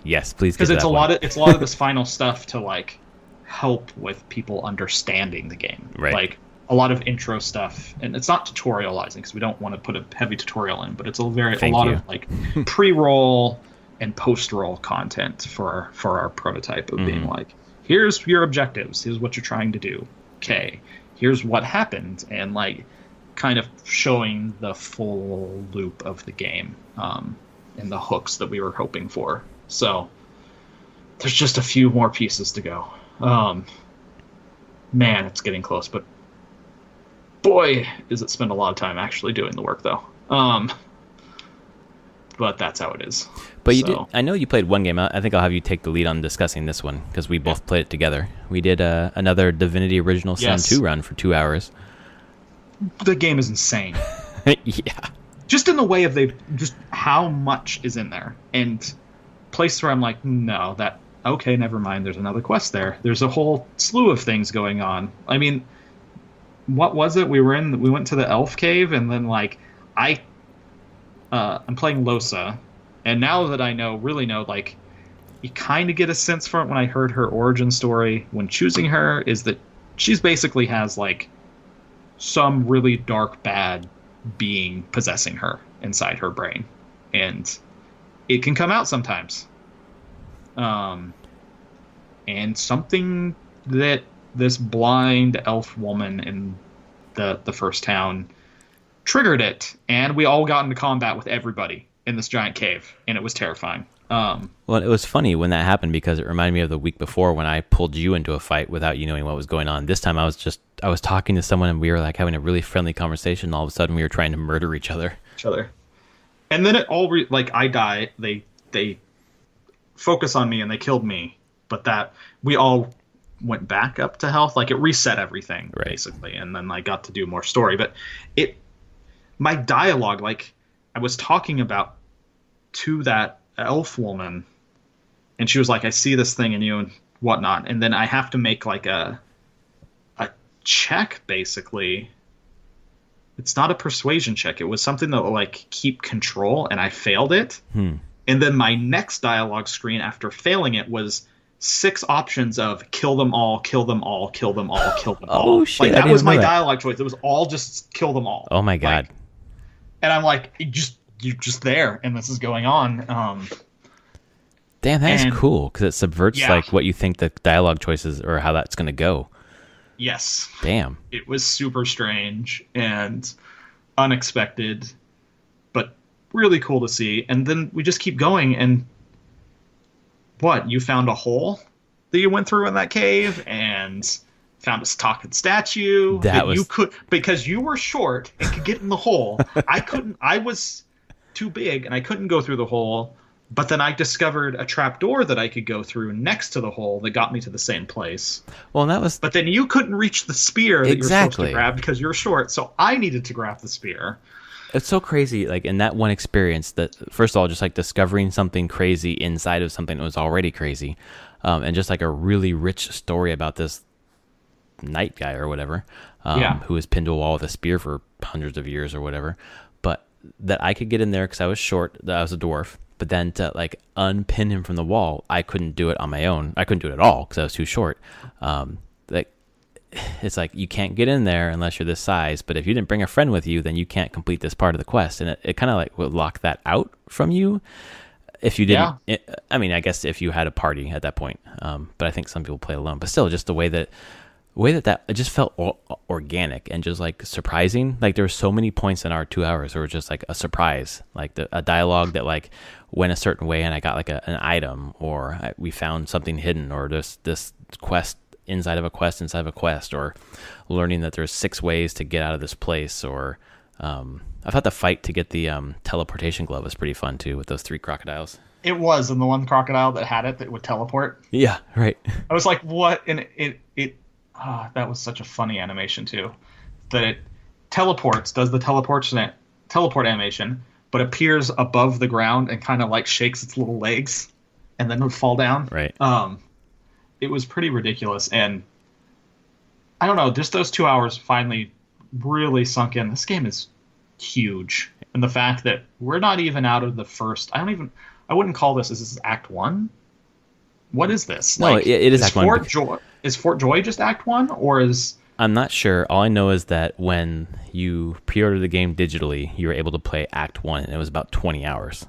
Yes, please. Because it's a lot of this final stuff to like help with people understanding the game. Right. Like a lot of intro stuff, and it's not tutorializing because we don't want to put a heavy tutorial in, but it's a lot of like pre-roll and post-roll content for our prototype of being like, here's your objectives, here's what you're trying to do. Okay, here's what happened, and like kind of showing the full loop of the game. And the hooks that we were hoping for. So there's just a few more pieces to go. Man, it's getting close, but boy, does it spend a lot of time actually doing the work, though. But that's how it is. But you did. I know you played one game. I think I'll have you take the lead on discussing this one because we both played it together. We did another Divinity Original Sin 2 run for 2 hours. The game is insane. Yeah. Just in the way of just how much is in there, and places where I'm like, no, okay, never mind. There's another quest there. There's a whole slew of things going on. I mean, what was it? We went to the elf cave, and then like I'm playing Losa, and now that I really know, like you kind of get a sense from it when I heard her origin story when choosing her is that she's basically has like some really dark bad being possessing her inside her brain, and it can come out sometimes, and something that this blind elf woman in the first town triggered it, and we all got into combat with everybody in this giant cave, and it was terrifying. Well, it was funny when that happened because it reminded me of the week before when I pulled you into a fight without you knowing what was going on. This time I was talking to someone and we were like having a really friendly conversation. And all of a sudden we were trying to murder each other. And then it all I die. They focus on me and they killed me, but that we all went back up to health. Like it reset everything basically, and then I got to do more story. But my dialogue, like I was talking about to that elf woman, and she was like, I see this thing in you and whatnot, and then I have to make like a check basically. It's not a persuasion check, it was something that will like keep control, and I failed it. And then my next dialogue screen after failing it was 6 options of kill them all, kill them all, kill them all, kill them all. Oh shit, like that was my dialogue choice. It was all just kill them all. Oh my god. Like, and I'm like, you're just there, and this is going on. Damn, that's cool because it subverts like what you think the dialogue choices or how that's going to go. Yes. Damn. It was super strange and unexpected, but really cool to see. And then we just keep going, and what? You found a hole that you went through in that cave, and found a talking statue you could, because you were short and could get in the hole. I couldn't. I was too big and I couldn't go through the hole. But then I discovered a trap door that I could go through next to the hole that got me to the same place. Well, that was. But then you couldn't reach the spear that you're supposed to grab because you're short. So I needed to grab the spear. It's so crazy, like in that one experience, that first of all, just like discovering something crazy inside of something that was already crazy, and just like a really rich story about this knight guy or whatever, who was pinned to a wall with a spear for hundreds of years or whatever. But that I could get in there because I was short, that I was a dwarf. But then to like unpin him from the wall, I couldn't do it on my own. I couldn't do it at all because I was too short. It's like you can't get in there unless you're this size. But if you didn't bring a friend with you, then you can't complete this part of the quest. And it kind of like would lock that out from you if you didn't. Yeah. I mean, I guess if you had a party at that point. But I think some people play alone. But still, just the way that it just felt organic and just like surprising. Like there were so many points in our 2 hours where it was just like a surprise, like a dialogue that like went a certain way, and I got like an item, or we found something hidden, or this quest inside of a quest, or learning that there's 6 ways to get out of this place, or I thought the fight to get the teleportation glove was pretty fun too with those 3 crocodiles. It was, and the one crocodile that had it that would teleport. Yeah, right. I was like, what? And that was such a funny animation too. That it teleports, does the teleport animation, but appears above the ground and kind of like shakes its little legs, and then would fall down. Right. It was pretty ridiculous, and I don't know, just those 2 hours finally really sunk in. This game is huge, and the fact that we're not even out of the first. I wouldn't call this. Is this Act 1? What is this? No, it is Act 1. Is Fort Joy just Act 1, or is... I'm not sure. All I know is that when you pre-ordered the game digitally, you were able to play Act 1, and it was about 20 hours.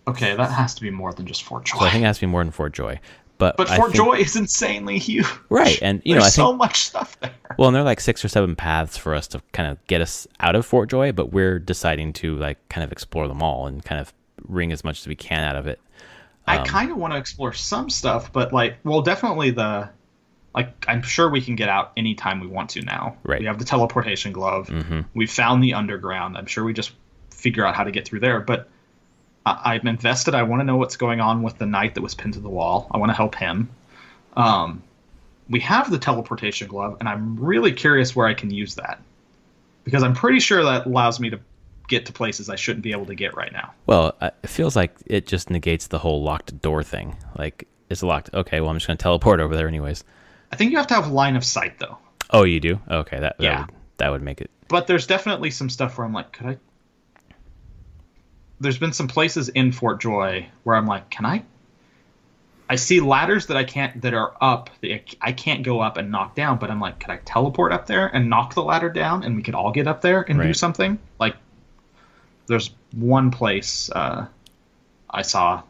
Okay, that has to be more than just Fort Joy. So I think it has to be more than Fort Joy. But Fort Joy is insanely huge. Right, and There's so much stuff there. Well, and there are like 6 or 7 paths for us to kind of get us out of Fort Joy, but we're deciding to like kind of explore them all and kind of wring as much as we can out of it. I kind of want to explore some stuff, but definitely I'm sure we can get out anytime we want to now. Right. We have the teleportation glove. Mm-hmm. We found the underground. I'm sure we just figure out how to get through there. But I'm invested. I want to know what's going on with the knight that was pinned to the wall. I want to help him. We have the teleportation glove, and I'm really curious where I can use that. Because I'm pretty sure that allows me to get to places I shouldn't be able to get right now. Well, it feels like it just negates the whole locked door thing. Like, it's locked. Okay, well, I'm just going to teleport over there anyways. I think you have to have line of sight, though. Oh, you do? Okay, that would make it. But there's definitely some stuff where I'm like, there's been some places in Fort Joy where I'm like, I see ladders that are up, that I can't go up and knock down, but I'm like, could I teleport up there and knock the ladder down and we could all get up there and do something? Like, there's one place I saw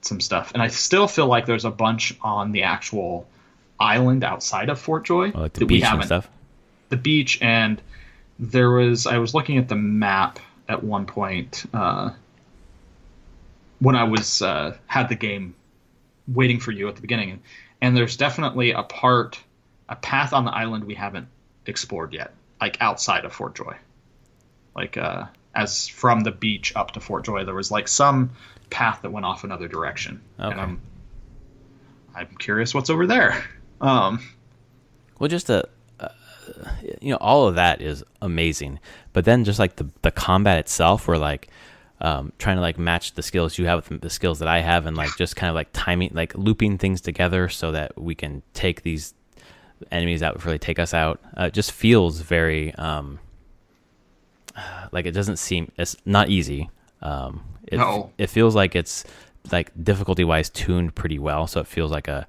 some stuff, and I still feel like there's a bunch on the actual island outside of Fort Joy like the beach and stuff. The beach, and I was looking at the map at one point when I was had the game waiting for you at the beginning, and there's definitely a path on the island we haven't explored yet, like outside of Fort Joy, like as from the beach up to Fort Joy, there was like some path that went off another direction. Okay. And I'm curious what's over there. Well, just all of that is amazing, but then just like the combat itself, we're like trying to like match the skills you have with the skills that I have, and like just kind of like timing, like looping things together so that we can take these enemies out before they take us out. It just feels very like it doesn't seem, it's not easy. No. It feels like it's like difficulty wise tuned pretty well, so it feels like a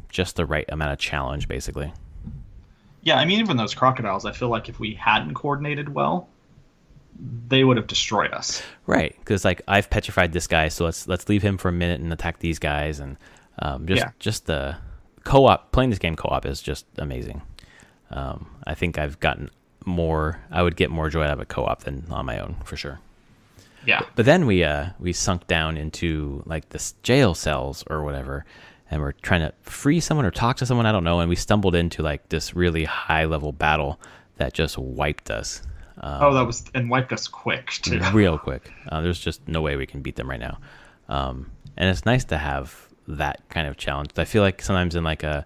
just the right amount of challenge, basically. Yeah, I mean, even those crocodiles, I feel like if we hadn't coordinated well, they would have destroyed us. Right, because like I've petrified this guy, so let's leave him for a minute and attack these guys, and just the co-op, playing this game co-op is just amazing. I think I would get more joy out of a co-op than on my own, for sure. Yeah. But then we sunk down into like this jail cells or whatever, and we're trying to free someone or talk to someone, I don't know, and we stumbled into like this really high level battle that just wiped us. And wiped us quick too. Real quick. There's just no way we can beat them right now. And it's nice to have that kind of challenge. I feel like sometimes in like if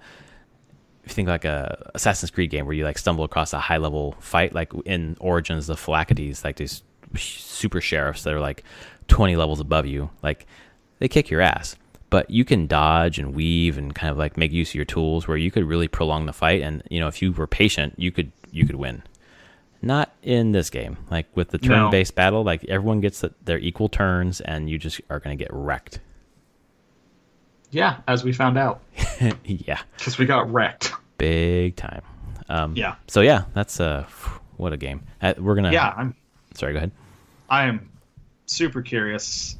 you think like a Assassin's Creed game where you like stumble across a high level fight, like in Origins, the Phylacteries, like these super sheriffs that are like 20 levels above you, like they kick your ass, but you can dodge and weave and kind of like make use of your tools where you could really prolong the fight. And if you were patient, you could win. Not in this game. Like with the turn-based battle, like everyone gets their equal turns, and you just are going to get wrecked. Yeah, as we found out. Yeah, because we got wrecked big time. Yeah. So yeah, that's what a game. We're gonna. Yeah, Sorry, go ahead. I am super curious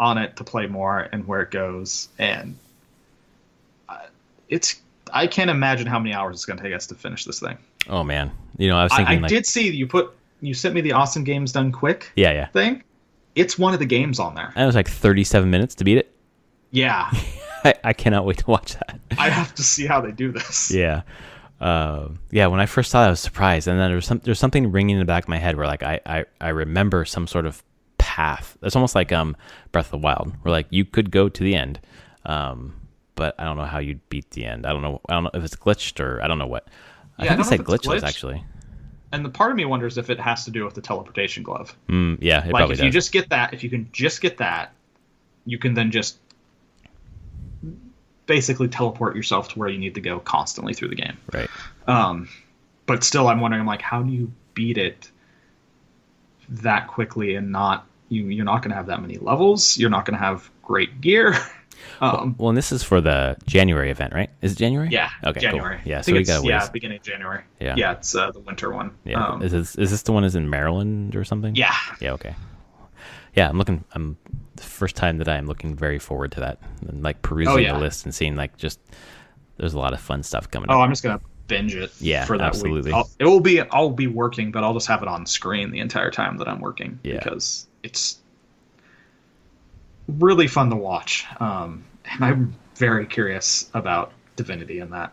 on it to play more and where it goes, and I can't imagine how many hours it's going to take us to finish this thing. Oh man, I was thinking. I did see you sent me the Awesome Games Done Quick. Yeah. Thing. It's one of the games on there. And it was like 37 minutes to beat it. Yeah. I cannot wait to watch that. I have to see how they do this. Yeah. When I first saw it, I was surprised, and then there's something ringing in the back of my head where like I remember some sort of path. It's almost like Breath of the Wild, where like you could go to the end, but I don't know how you'd beat the end. I don't know if it's glitched or I don't know what. Yeah, I think it said glitchless actually. And the part of me wonders if it has to do with the teleportation glove. Yeah, it like probably if does. you just get that, if you can just get that, you can then just basically teleport yourself to where you need to go constantly through the game. Right. But still, I'm wondering, like, how do you beat it that quickly and not you're not going to have that many levels. You're not going to have great gear. Well, and this is for the January event, right? Is it January? Yeah. Okay. January. Cool. Yeah. I So think we got a ways. yeah, beginning of January. Yeah. Yeah, it's the winter one. Yeah. Is this the one is in Maryland or something? Yeah. Yeah. Okay. Yeah, I'm the first time that I'm looking very forward to that, and like perusing the list and seeing like just there's a lot of fun stuff coming up. I'm just gonna binge it. Yeah, for that absolutely. week. I'll be working, but I'll just have it on screen the entire time that I'm working because it's really fun to watch. And I'm very curious about Divinity in that.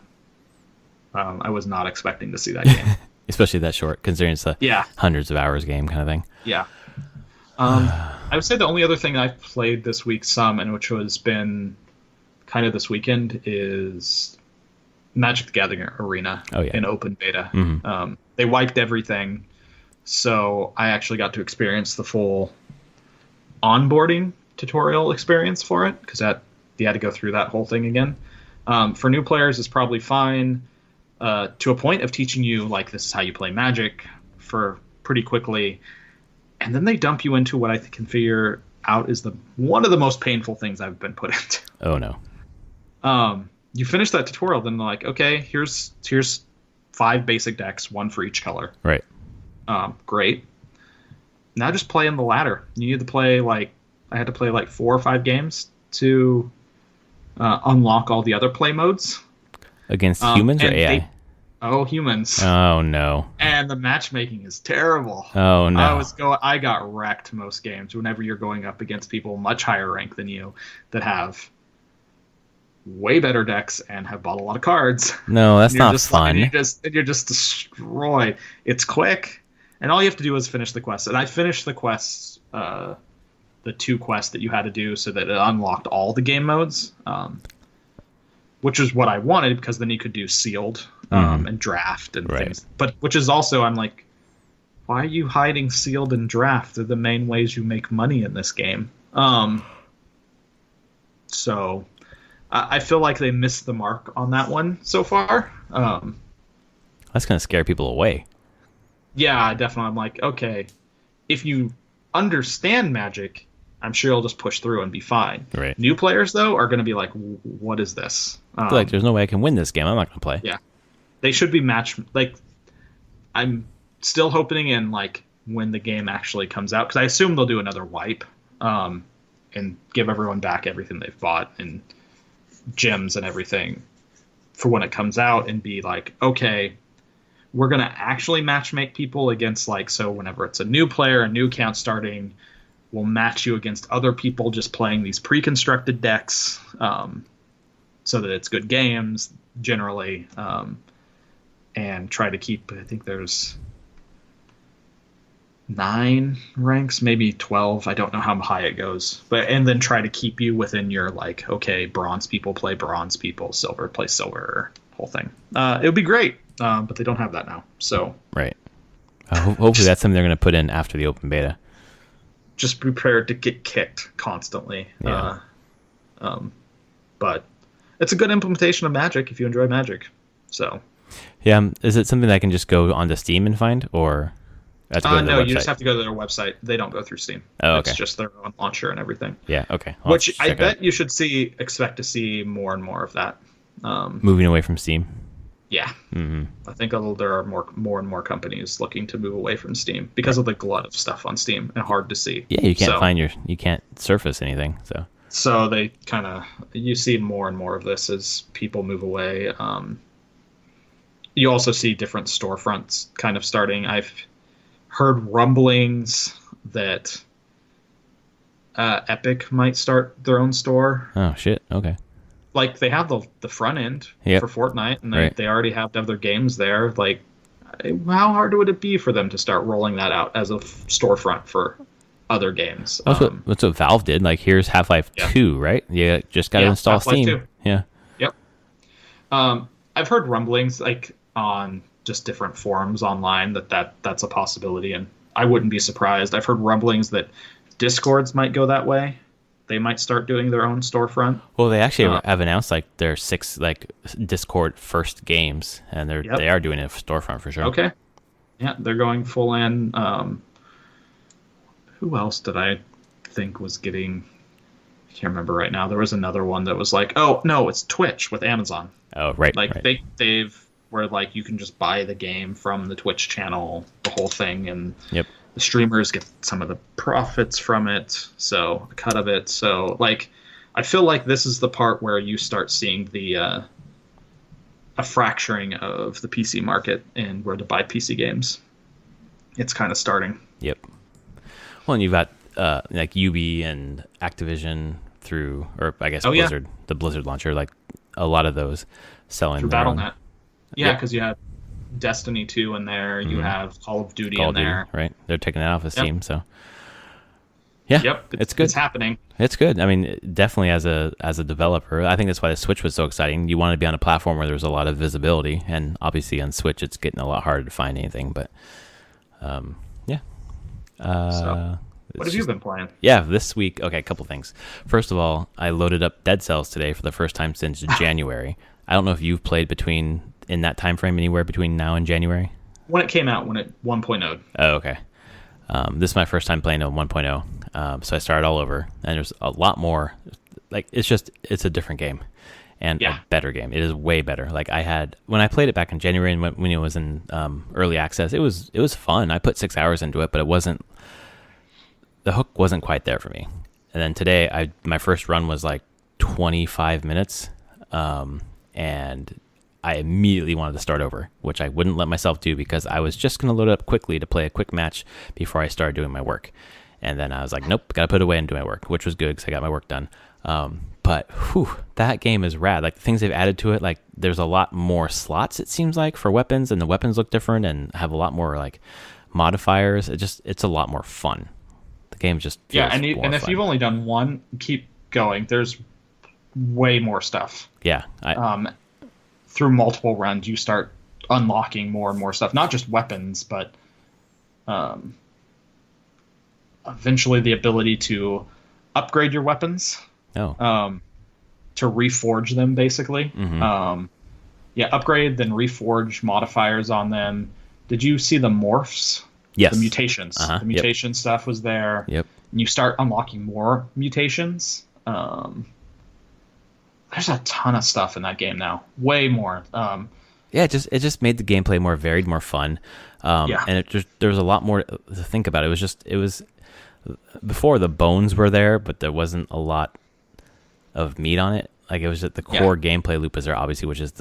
I was not expecting to see that game, especially that short, considering it's a hundreds of hours game kind of thing. Yeah. I would say the only other thing I've played this week and which has been kind of this weekend is Magic the Gathering Arena in open beta. Mm-hmm. They wiped everything, so I actually got to experience the full onboarding tutorial experience for it because you had to go through that whole thing again. For new players, it's probably fine to a point of teaching you like this is how you play Magic for pretty quickly. And then they dump you into what I can figure out is one of the most painful things I've been put into. Oh no. You finish that tutorial, then they're like, okay, here's 5 basic decks, 1 for each color. Right. Great. Now just play in the ladder. You need to play I had to play 4 or 5 games to unlock all the other play modes. Against humans or AI? Humans. Oh no. And the matchmaking is terrible. Oh no. I got wrecked most games whenever you're going up against people much higher rank than you that have way better decks and have bought a lot of cards. No, that's not fun. You're just destroyed. It's quick, and all you have to do is finish the quest. And I finished the quests, the 2 quests that you had to do, so that it unlocked all the game modes. Which is what I wanted because then you could do sealed and draft and things. But which is also, I'm like, why are you hiding sealed and draft? They're the main ways you make money in this game. So I feel like they missed the mark on that one so far. That's going to scare people away. Yeah, definitely. I'm like, okay, if you understand Magic, I'm sure you'll just push through and be fine. Right. New players, though, are going to be like, what is this? I feel like there's no way I can win this game. I'm not going to play. Yeah. They should be I'm still hoping in, when the game actually comes out, because I assume they'll do another wipe and give everyone back everything they've bought and gems and everything for when it comes out and be like, okay, we're going to actually matchmake people against, so whenever it's a new player, a new account starting, we'll match you against other people just playing these pre-constructed decks so that it's good games, generally, and try to keep, I think there's 9 ranks, maybe 12. I don't know how high it goes. And then try to keep you within your, okay, bronze people play bronze people, silver play silver, whole thing. It would be great, but they don't have that now. So right. Hopefully that's something they're going to put in after the open beta. Just prepared to get kicked constantly. Yeah. But it's a good implementation of Magic if you enjoy Magic. So. Yeah. Is it something that I can just go onto Steam and find, or I have to go to their website? You just have to go to their website. They don't go through Steam. Oh, okay. It's just their own launcher and everything. Yeah. Okay. Which I bet you should expect to see more and more of that. Moving away from Steam. Yeah. Mm-hmm. I think there are more and more companies looking to move away from Steam because of the glut of stuff on Steam and hard to see. Yeah, you can't you can't surface anything. So they you see more and more of this as people move away. You also see different storefronts kind of starting. I've heard rumblings that Epic might start their own store. Oh shit! Okay. They have the front end for Fortnite, and they already have other games there. How hard would it be for them to start rolling that out as a storefront for other games. That's what Valve did. Like, here's Half-Life 2, right? You just got to install Half-Life Steam. 2. Yeah. Yep. I've heard rumblings like on just different forums online that's a possibility, and I wouldn't be surprised. I've heard rumblings that Discords might go that way. They might start doing their own storefront. Well, they actually have announced like their 6 like Discord first games, and they are doing a storefront for sure. Okay. Yeah, they're going full in. Who else did I think was getting? I can't remember right now. There was another one that was like, oh no, it's Twitch with Amazon. Oh right. Like right. they've where like you can just buy the game from the Twitch channel, the whole thing, and Yep. the streamers get some of the profits from it, so a cut of it. So like, I feel like this is the part where you start seeing the a fracturing of the PC market and where to buy PC games. It's kind of starting. Yep. Well, and you've got like Ubi and Activision through, or I guess Blizzard, the Blizzard launcher, like a lot of those selling through their Battle.net. own. Yeah, because you have Destiny 2 in there, you have Call of Duty in there. Right? They're taking it off of Steam, so yeah, it's good. It's happening. It's good. I mean, definitely as a developer, I think that's why the Switch was so exciting. You want to be on a platform where there's a lot of visibility, and obviously on Switch, it's getting a lot harder to find anything. But yeah. So, what have you been playing? Yeah, this week. Okay, a couple things. First of all, I loaded up Dead Cells today for the first time since January. I don't know if you've played in that time frame anywhere between now and January. When it came out, when it 1.0. Oh, okay. This is my first time playing on 1.0, so I started all over, and there's a lot more. Like, it's a different game, and a better game. It is way better. Like, when I played it back in January and when it was in early access, it was fun. I put 6 hours into it, but the hook wasn't quite there for me. And then today, my first run was like 25 minutes, and I immediately wanted to start over, which I wouldn't let myself do because I was just going to load it up quickly to play a quick match before I started doing my work. And then I was like, nope, got to put it away and do my work, which was good because I got my work done. But that game is rad. Like, the things they've added to it, like, there's a lot more slots, it seems like, for weapons, and the weapons look different and have a lot more like modifiers. It's a lot more fun. The game just feels and more if fun. you've only done one, keep going. There's way more stuff. Yeah. Through multiple runs, you start unlocking more and more stuff. Not just weapons, but eventually the ability to upgrade your weapons. To reforge them, basically. Upgrade, then reforge modifiers on them. Did you see the morphs? Yes. The mutations. The mutation stuff was there. Yep. And you start unlocking more mutations. There's a ton of stuff in that game now. Way more. It just made the gameplay more varied, more fun. And there was a lot more to think about. It was before the bones were there, but there wasn't a lot of meat on it. Like, it was just the core gameplay loop is there, obviously, which is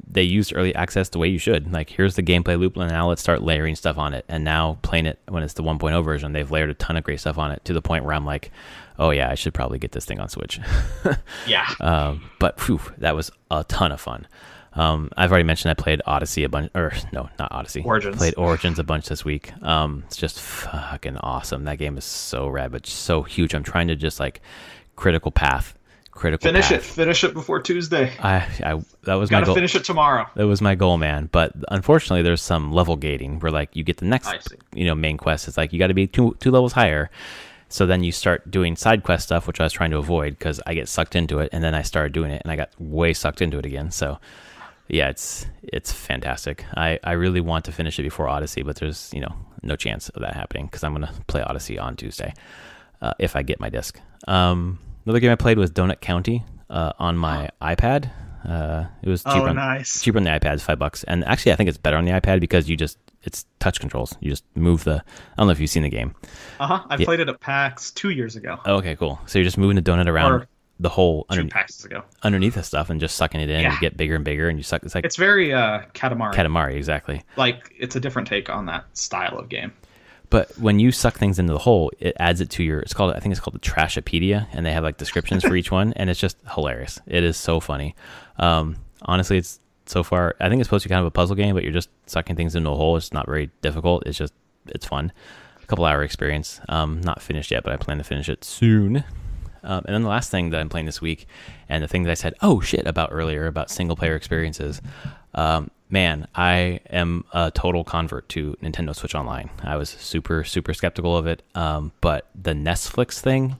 they used early access the way you should. Like, here's the gameplay loop, and now let's start layering stuff on it. And now playing it when it's the 1.0 version, they've layered a ton of great stuff on it to the point where I'm like, oh yeah, I should probably get this thing on Switch. But that was a ton of fun. I've already mentioned I played Odyssey a bunch, or no, not Odyssey. Origins. Played Origins a bunch this week. It's just fucking awesome. That game is so rad, but so huge. I'm trying to just like critical path. Finish it before Tuesday. That was my goal. Finish it tomorrow. That was my goal, man. But unfortunately, there's some level gating where like you get the next main quest. It's like you got to be two levels higher. So then you start doing side quest stuff, which I was trying to avoid because I get sucked into it. And then I started doing it, and I got way sucked into it again. So yeah, it's fantastic. I really want to finish it before Odyssey, but there's no chance of that happening because I'm gonna play Odyssey on Tuesday if I get my disc. Another game I played was Donut County on my iPad. It was cheaper. Nice. Cheaper on the iPad, $5. And actually, I think it's better on the iPad because it's touch controls. You just move I don't know if you've seen the game. I played it at PAX 2 years ago. Oh, okay, cool. So you're just moving the donut around the whole PAXs ago. Underneath the stuff and just sucking it in. You get bigger and bigger, and you suck. It's very Katamari. Katamari, exactly. Like, it's a different take on that style of game. But when you suck things into the hole, it adds it to I think it's called the Trashopedia, and they have like descriptions for each one, and it's just hilarious. It is so funny. Honestly, it's so far, I think it's supposed to be kind of a puzzle game, but you're just sucking things into a hole. It's not very difficult. It's fun. a couple hour experience. Not finished yet, but I plan to finish it soon. And then the last thing that I'm playing this week, and the thing that I said, oh shit, about earlier, about single player experiences, man, I am a total convert to Nintendo Switch Online. I was super, super skeptical of it. But the Netflix thing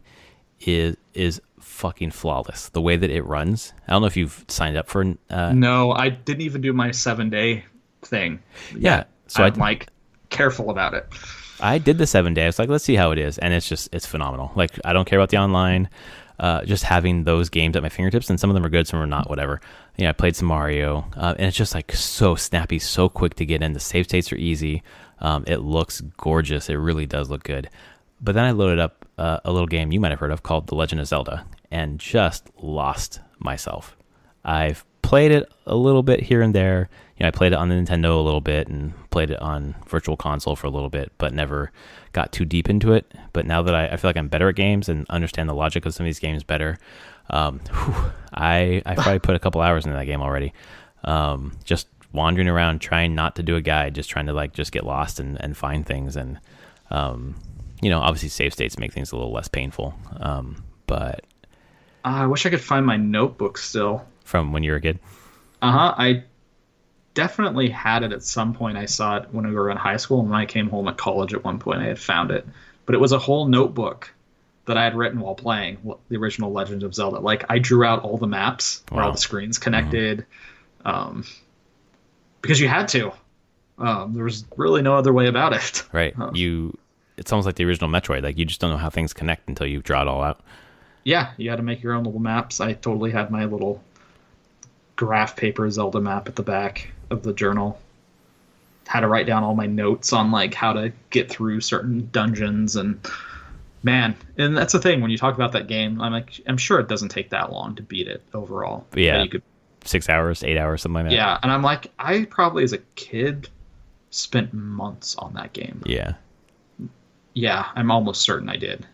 is fucking flawless. The way that it runs. I don't know if you've signed up for. No, I didn't even do my 7-day thing. Yeah. So I'm like careful about it. I did the 7 days. Like, let's see how it is. And it's phenomenal. Like, I don't care about the online. Just having those games at my fingertips, and some of them are good, some are not, whatever. I played some Mario, and it's just like so snappy, so quick to get in. The save states are easy. It looks gorgeous. It really does look good. But then I loaded up a little game you might have heard of called The Legend of Zelda, and just lost myself. I've played it a little bit here and there. I played it on the Nintendo a little bit and played it on Virtual Console for a little bit, but never got too deep into it. But now that I feel like I'm better at games and understand the logic of some of these games better, I probably put a couple hours into that game already. Just wandering around, trying not to do a guide, just trying to like just get lost and find things. And, obviously save states make things a little less painful. But I wish I could find my notebook still. From when you were a kid? I definitely had it at some point. I saw it when we were in high school, and when I came home at college at one point I had found it. But it was a whole notebook that I had written while playing the original Legend of Zelda. Like, I drew out all the maps where all the screens connected, because you had to. There was really no other way about it. Right. It's almost like the original Metroid. Like, you just don't know how things connect until you draw it all out. Yeah, you had to make your own little maps. I totally had my little graph paper Zelda map at the back of the journal. Had to write down all my notes on like how to get through certain dungeons, and man, and that's the thing when you talk about that game. I'm sure it doesn't take that long to beat it overall. But yeah, you could, 6 hours, 8 hours, something like that. Yeah, and I'm like, I probably as a kid spent months on that game. Yeah, I'm almost certain I did.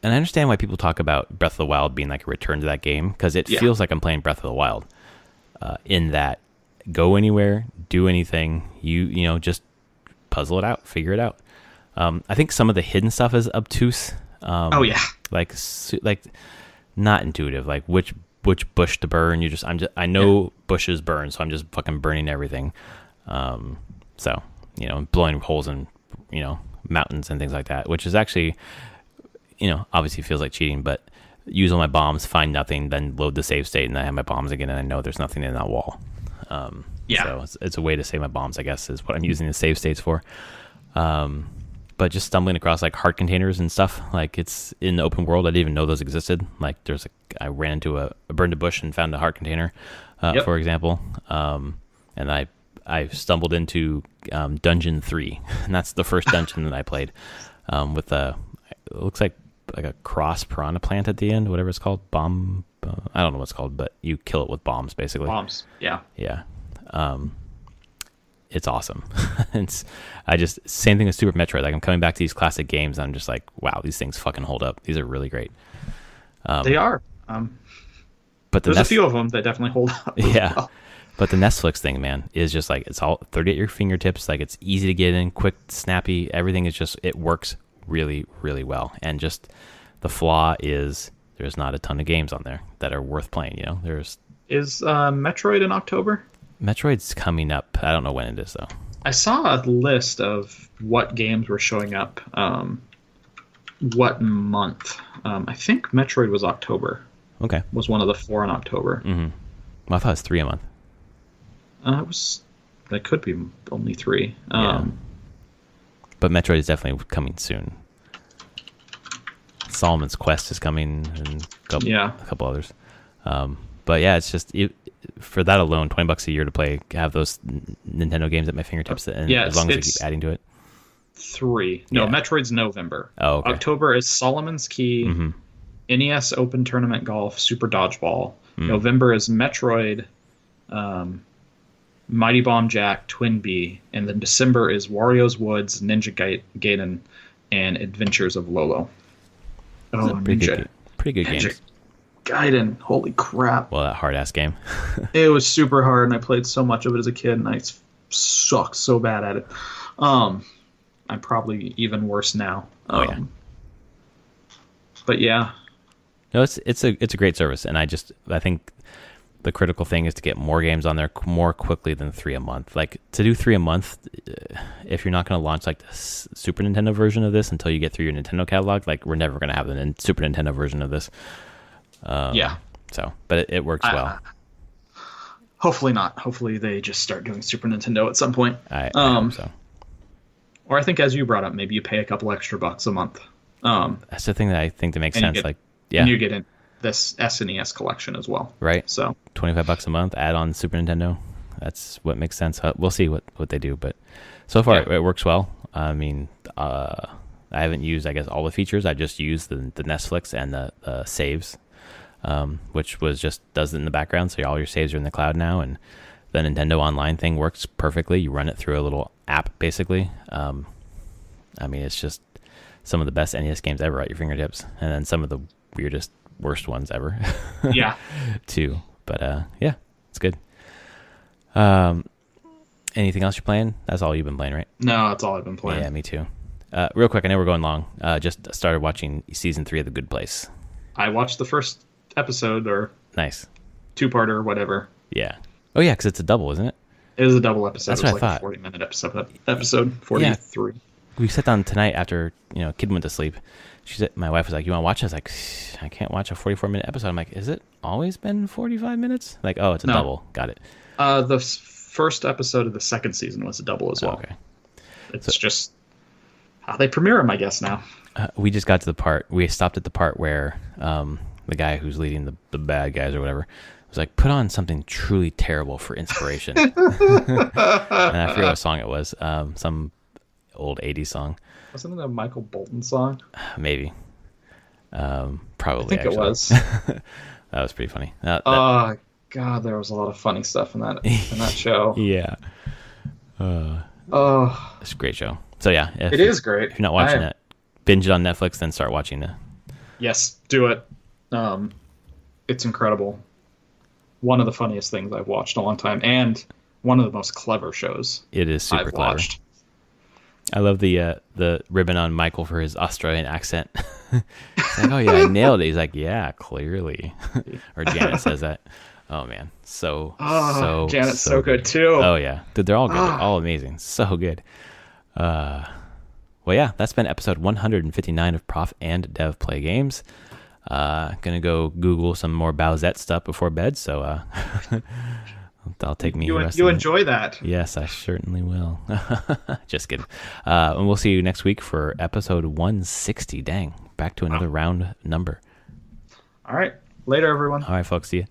And I understand why people talk about Breath of the Wild being like a return to that game, because it feels like I'm playing Breath of the Wild. In that, go anywhere, do anything, you just puzzle it out, figure it out. I think some of the hidden stuff is obtuse. Like not intuitive. Like which bush to burn. I know bushes burn, so I'm just fucking burning everything. So blowing holes in mountains and things like that, which is actually obviously feels like cheating, but use all my bombs, find nothing, then load the save state, and I have my bombs again, and I know there's nothing in that wall. So it's a way to save my bombs, I guess, is what I'm using the save states for. But just stumbling across like heart containers and stuff, like it's in the open world. I didn't even know those existed. Like I ran into a burned a bush and found a heart container, for example. And I stumbled into Dungeon 3, and that's the first dungeon that I played with it looks like a cross piranha plant at the end, whatever it's called, bomb. I don't know what it's called, but you kill it with bombs, basically. Bombs, yeah. It's awesome. Same thing with Super Metroid. Like, I'm coming back to these classic games, and I'm just like, wow, these things fucking hold up. These are really great. They are. But there's a few of them that definitely hold up. Yeah. Well. But the Netflix thing, man, is just like, it's all 30 at your fingertips. Like, it's easy to get in, quick, snappy. Everything is just, it works really, really well. And just the flaw is there's not a ton of games on there that are worth playing. Is Metroid in October? Metroid's coming up. I don't know when it is, though. I saw a list of what games were showing up, what month. I think Metroid was October. Okay. Was one of the 4 in October. Mm-hmm. Well, I thought it was 3 a month. That could be only 3. But Metroid is definitely coming soon. Solomon's Quest is coming, and a couple others. But yeah, it's just for that alone, $20 a year to have those Nintendo games at my fingertips, and as long as I keep adding to it. 3. No, Metroid's November. Oh, okay. October is Solomon's Key, NES Open Tournament Golf, Super Dodgeball. November is Metroid, Mighty Bomb Jack, Twin Bee, and then December is Wario's Woods, Ninja Gaiden, and Adventures of Lolo. Oh, pretty good games. Gaiden, holy crap. Well, that hard-ass game. It was super hard, and I played so much of it as a kid, and I sucked so bad at it. I'm probably even worse now. Oh, yeah. But yeah. No, it's a great service, and I think the critical thing is to get more games on there more quickly than 3 a month. Like, to do 3 a month, if you're not going to launch like the Super Nintendo version of this until you get through your Nintendo catalog, like, we're never going to have the Super Nintendo version of this. Yeah. So, but it works well. Hopefully not. Hopefully they just start doing Super Nintendo at some point. I hope so. Or I think, as you brought up, maybe you pay a couple extra bucks a month. That's the thing that I think that makes sense. And you get in this SNES collection as well. Right. So $25 a month, add on Super Nintendo. That's what makes sense. We'll see what they do, but so far it works well. I mean, I haven't used, I guess, all the features. I just used the Netflix and the saves, which does it in the background. So all your saves are in the cloud now, and the Nintendo Online thing works perfectly. You run it through a little app, basically. I mean, it's just some of the best NES games ever at your fingertips, and then some of the weirdest, worst ones ever. Yeah. Too. But yeah, it's good. Anything else you're playing? That's all you've been playing, right? No, that's all I've been playing. Yeah, me too. Real quick, I know we're going long. Just started watching season 3 of The Good Place. I watched the first episode, or Nice. 2-parter, whatever. Yeah. Oh yeah, because it's a double, isn't it? It was a double episode. That's it was what I thought. A 40-minute episode 43. Yeah. We sat down tonight after kid went to sleep. My wife was like, "You want to watch?" I was like, "I can't watch a 44-minute episode." I'm like, "Is it always been 45 minutes?" Like, oh, it's a double. Got it. The first episode of the second season was a double as well. Okay. It's just how they premiere them, I guess, now. We just got to the part. We stopped at the part where the guy who's leading the bad guys or whatever was like, "Put on something truly terrible for inspiration." And I forget what song it was. Some old 80s song. Wasn't it a Michael Bolton song? Maybe. Probably. I think actually. it was. That was pretty funny. Oh God, there was a lot of funny stuff in that show. Yeah. It's a great show. So yeah, it is great. If you're not watching it, binge it on Netflix, then start watching it. Yes, do it. It's incredible. One of the funniest things I've watched in a long time, and one of the most clever shows. It is super clever. Watched. I love the ribbon on Michael for his Australian accent. It's like, oh yeah, I nailed it. He's like, yeah, clearly. Or Janet says that. Oh man, Janet's so good too. Oh yeah, dude, they're all good. They're all amazing. So good. Well, yeah, that's been episode 159 of Prof and Dev Play Games. Gonna go Google some more Bowsette stuff before bed. So that'll take me. You enjoy that? Yes, I certainly will. Just kidding. And we'll see you next week for episode 160. Dang, back to another round number. All right, later, everyone. All right, folks. See you.